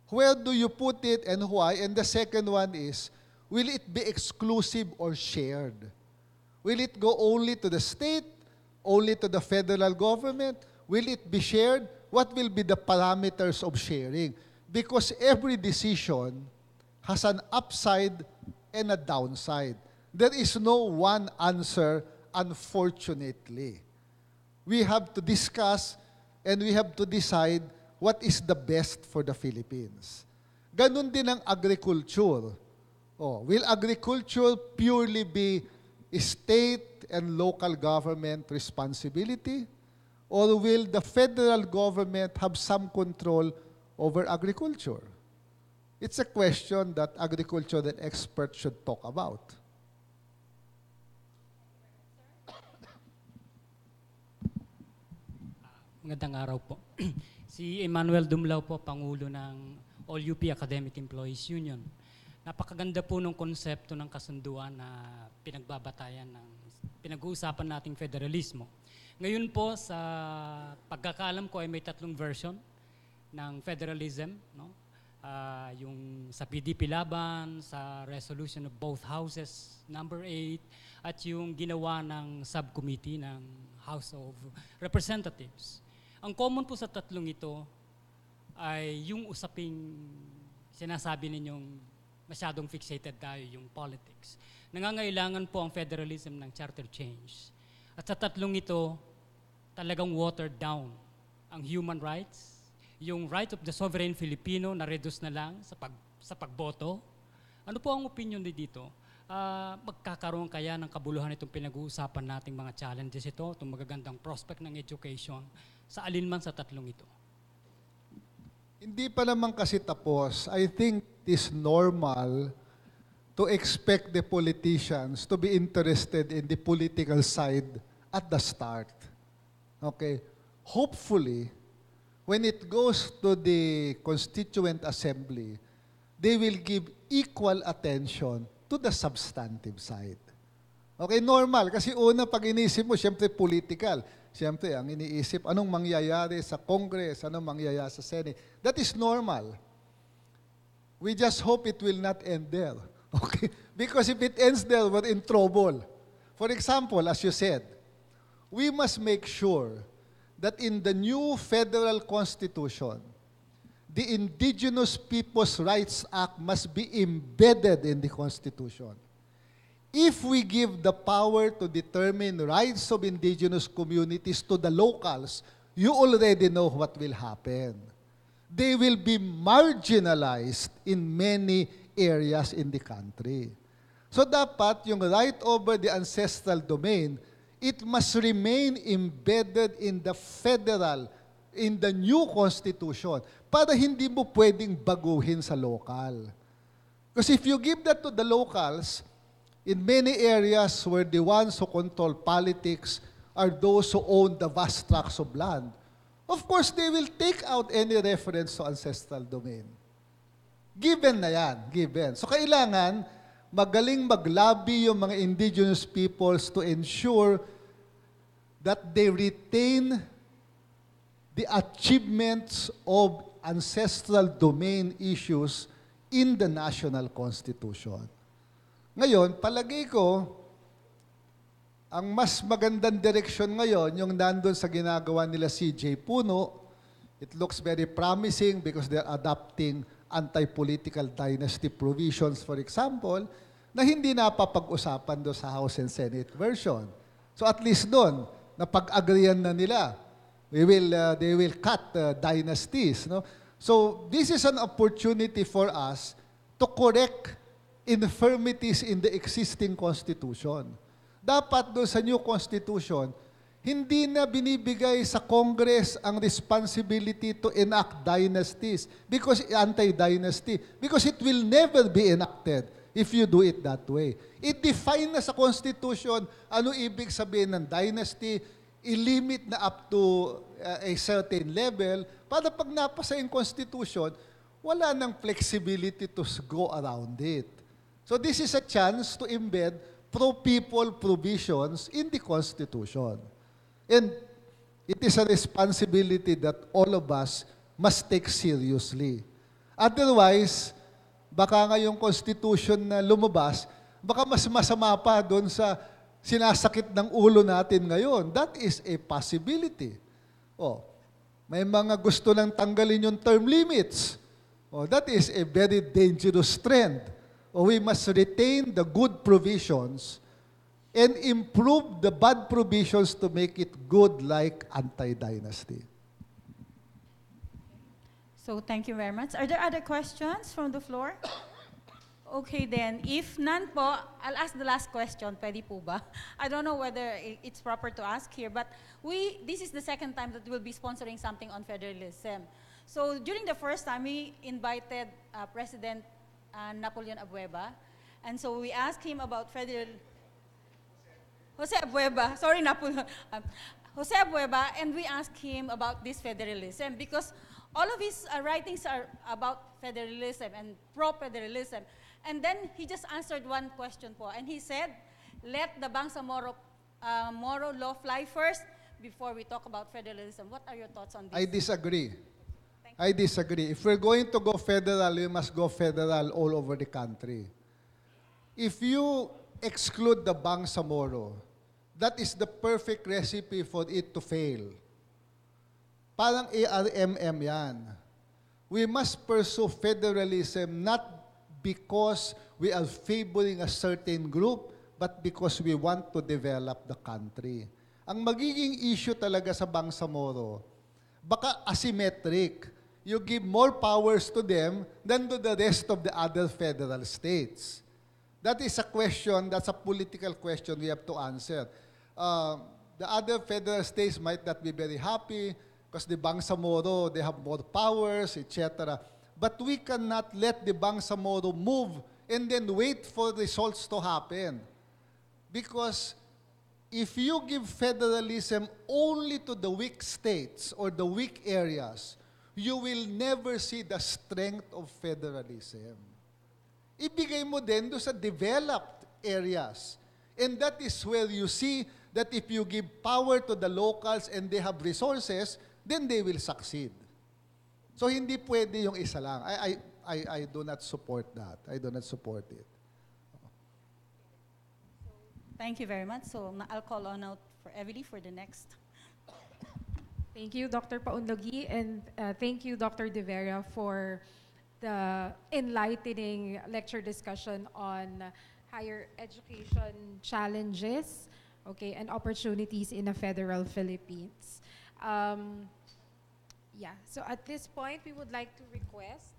Where do you put it and why? And the second one is, will it be exclusive or shared? Will it go only to the state, only to the federal government? Will it be shared? What will be the parameters of sharing? Because every decision has an upside and a downside. There is no one answer, unfortunately. We have to discuss and we have to decide what is the best for the Philippines. Ganun din ang agriculture. Will agriculture purely be state and local government responsibility? Or will the federal government have some control over agriculture? It's a question that agriculture experts should talk about. Magandang araw po. Si Emmanuel Dumlao po, Pangulo ng All UP Academic Employees Union. Napakaganda po ng konsepto ng kasunduan na pinag-uusapan nating federalismo. Ngayon po, sa pagkakaalam ko ay may 3 version ng federalism, no? Yung sa PDP laban, sa resolution of both houses, number 8, at yung ginawa ng subcommittee ng House of Representatives. Ang common po sa 3 ito ay yung usaping sinasabi ninyong masyadong fixated tayo, yung politics. Nangangailangan po ang federalism ng charter change. At sa 3 ito, talagang watered down ang human rights, yung right of the sovereign Filipino na reduce na lang sa pagboto. Ano po ang opinion dito? Magkakaroon kaya ng kabuluhan itong pinag-uusapan nating mga challenges ito, itong magagandang prospect ng education, sa alinman sa 3 ito? Hindi pa naman kasi tapos. I think it is normal to expect the politicians to be interested in the political side at the start. Okay? Hopefully, when it goes to the Constituent Assembly, they will give equal attention to the substantive side. Okay, normal. Kasi una, pag inisip mo, siyempre political. Siyempre, ang iniisip, anong mangyayari sa Congress, anong mangyayari sa Senate. That is normal. We just hope it will not end there. Okay? Because if it ends there, we're in trouble. For example, as you said, we must make sure that in the new federal constitution, the Indigenous Peoples' Rights Act must be embedded in the Constitution. If we give the power to determine rights of indigenous communities to the locals, you already know what will happen. They will be marginalized in many areas in the country. So dapat yung right over the ancestral domain, it must remain embedded in the federal, in the new constitution, para hindi mo pwedeng baguhin sa local. Because if you give that to the locals, in many areas where the ones who control politics are those who own the vast tracts of land, of course, they will take out any reference to ancestral domain. Given na yan, given. So kailangan, magaling mag-lobby yung mga indigenous peoples to ensure that they retain the achievements of ancestral domain issues in the national constitution. Ngayon, palagay ko, ang mas magandang direksyon ngayon, yung nandun sa ginagawa nila CJ Puno, it looks very promising because they're adopting anti-political dynasty provisions, for example, na hindi napapag-usapan doon sa House and Senate version. So at least doon, napag-agreean na nila. They will cut dynasties. No? So this is an opportunity for us to correct infirmities in the existing constitution. Dapat doon sa new constitution, hindi na binibigay sa Congress ang responsibility to enact dynasties because anti-dynasty, because it will never be enacted if you do it that way. It define na sa Constitution ano ibig sabihin ng dynasty, i-limit na up to a certain level para pag napasa yung Constitution, wala nang flexibility to go around it. So this is a chance to embed pro-people provisions in the Constitution. And it is a responsibility that all of us must take seriously. Otherwise, baka nga yung Constitution na lumabas, baka mas masama pa doon sa sinasakit ng ulo natin ngayon. That is a possibility. Oh, may mga gusto lang tanggalin yung term limits. Oh, that is a very dangerous trend. Oh, we must retain the good provisions and improve the bad provisions to make it good like anti-dynasty. So thank you very much. Are there other questions from the floor? Okay then, if none po, I'll ask the last question. Pwede po ba? I don't know whether it's proper to ask here, but this is the second time that we'll be sponsoring something on federalism. So during the first time, we invited President Napoleon Abueva, and so we asked him about Jose Abueva, sorry Napoleon, Jose Abueva, and we asked him about this federalism because all of his writings are about federalism and pro-federalism. And then he just answered one question po, and he said, let the Bangsamoro Moro law fly first before we talk about federalism. What are your thoughts on this? I disagree. I disagree. If we're going to go federal, we must go federal all over the country. If you exclude the Bangsamoro, that is the perfect recipe for it to fail. Parang ARMM yan. We must pursue federalism not because we are favoring a certain group, but because we want to develop the country. Ang magiging issue talaga sa Bangsamoro, baka asymmetric. You give more powers to them than to the rest of the other federal states. That is a question, that's a political question we have to answer. The other federal states might not be very happy because the Bangsamoro, they have more powers, etc. But we cannot let the Bangsamoro move and then wait for results to happen. Because if you give federalism only to the weak states or the weak areas, you will never see the strength of federalism. Ibigay mo din doon sa developed areas. And that is where you see that if you give power to the locals and they have resources, then they will succeed. So hindi pwede yung isa lang. I do not support that. I do not support it. Thank you very much. So I'll call on out for Evely for the next. Thank you, Dr. Paunlogi, and thank you, Dr. De Vera, for the enlightening lecture discussion on higher education challenges, okay, and opportunities in the federal Philippines. Yeah, so at this point, we would like to request,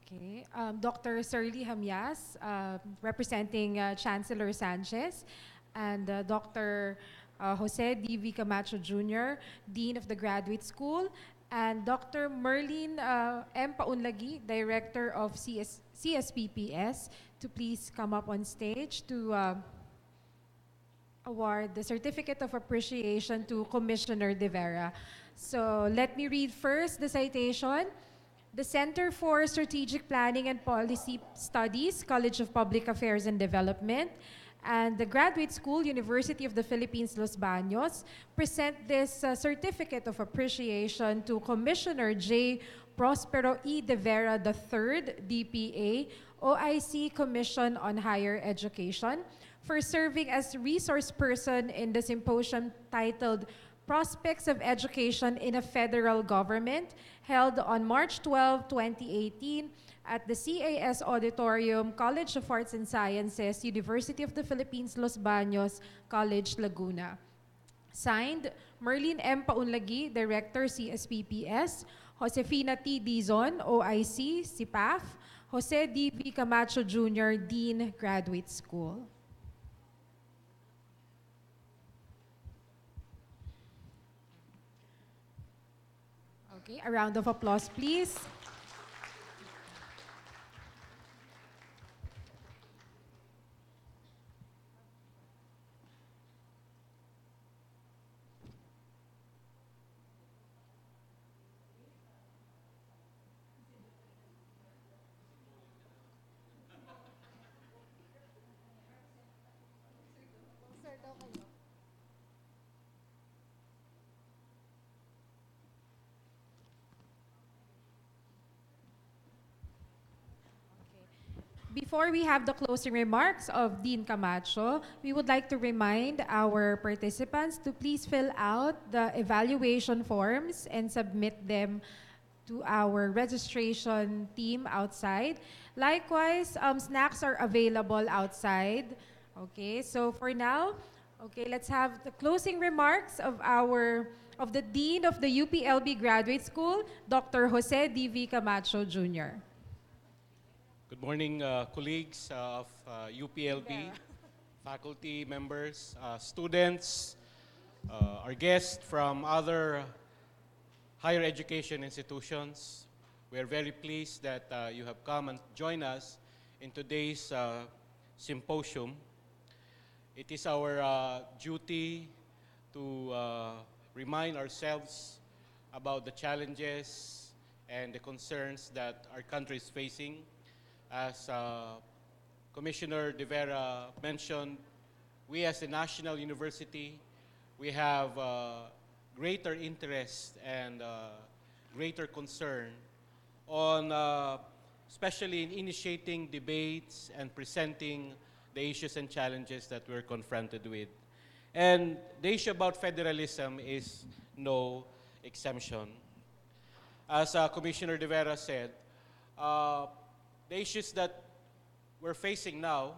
okay, Dr. Shirley Hamyas, representing Chancellor Sanchez, and Dr. Jose D.V. Camacho Jr., Dean of the Graduate School, and Dr. Merlin M. Paunlagi, Director of CSPPS, to please come up on stage to award the Certificate of Appreciation to Commissioner De Vera. So let me read first the citation. The Center for Strategic Planning and Policy Studies, College of Public Affairs and Development, and the Graduate School, University of the Philippines, Los Baños, present this Certificate of Appreciation to Commissioner J. Prospero E. De Vera III, DPA, OIC Commission on Higher Education, for serving as resource person in the symposium titled Prospects of Education in a Federal Government, held on March 12, 2018, at the CAS Auditorium, College of Arts and Sciences, University of the Philippines, Los Baños, College, Laguna. Signed, Merlin M. Paunlagi, Director, CSPPS, Josefina T. Dizon, OIC, CPAF, Jose D.V. Camacho Jr., Dean, Graduate School. Okay, a round of applause, please. Before we have the closing remarks of Dean Camacho, we would like to remind our participants to please fill out the evaluation forms and submit them to our registration team outside. Likewise, snacks are available outside. Okay, so for now, okay, let's have the closing remarks of the Dean of the UPLB Graduate School, Dr. Jose D.V. Camacho Jr. Good morning, colleagues of UPLB, faculty members, students, our guests from other higher education institutions. We are very pleased that you have come and joined us in today's symposium. It is our duty to remind ourselves about the challenges and the concerns that our country is facing. As Commissioner De Vera mentioned, we as a national university, we have greater interest and greater concern on especially in initiating debates and presenting the issues and challenges that we're confronted with. And the issue about federalism is no exemption. As Commissioner De Vera said, the issues that we're facing now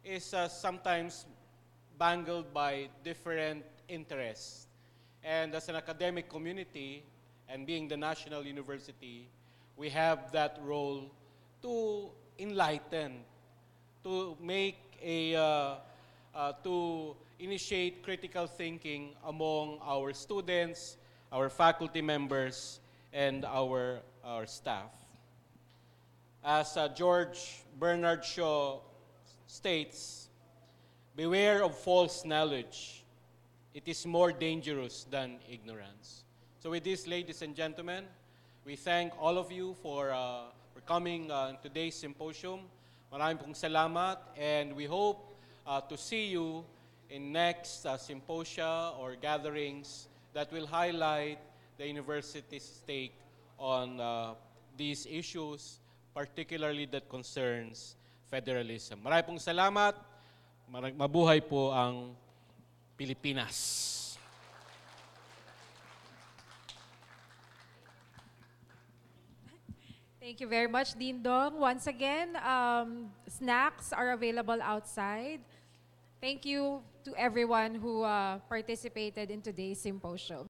is sometimes bangled by different interests. And as an academic community, and being the national university, we have that role to enlighten, to make to initiate critical thinking among our students, our faculty members, and our staff. As George Bernard Shaw states, beware of false knowledge. It is more dangerous than ignorance. So with this, ladies and gentlemen, we thank all of you for coming in today's symposium. Maraming pong salamat, and we hope to see you in next symposia or gatherings that will highlight the university's stake on these issues, particularly that concerns federalism. Maraming pong salamat. Mabuhay po ang Pilipinas. Thank you very much, Dean Dong. Once again, snacks are available outside. Thank you to everyone who participated in today's symposium.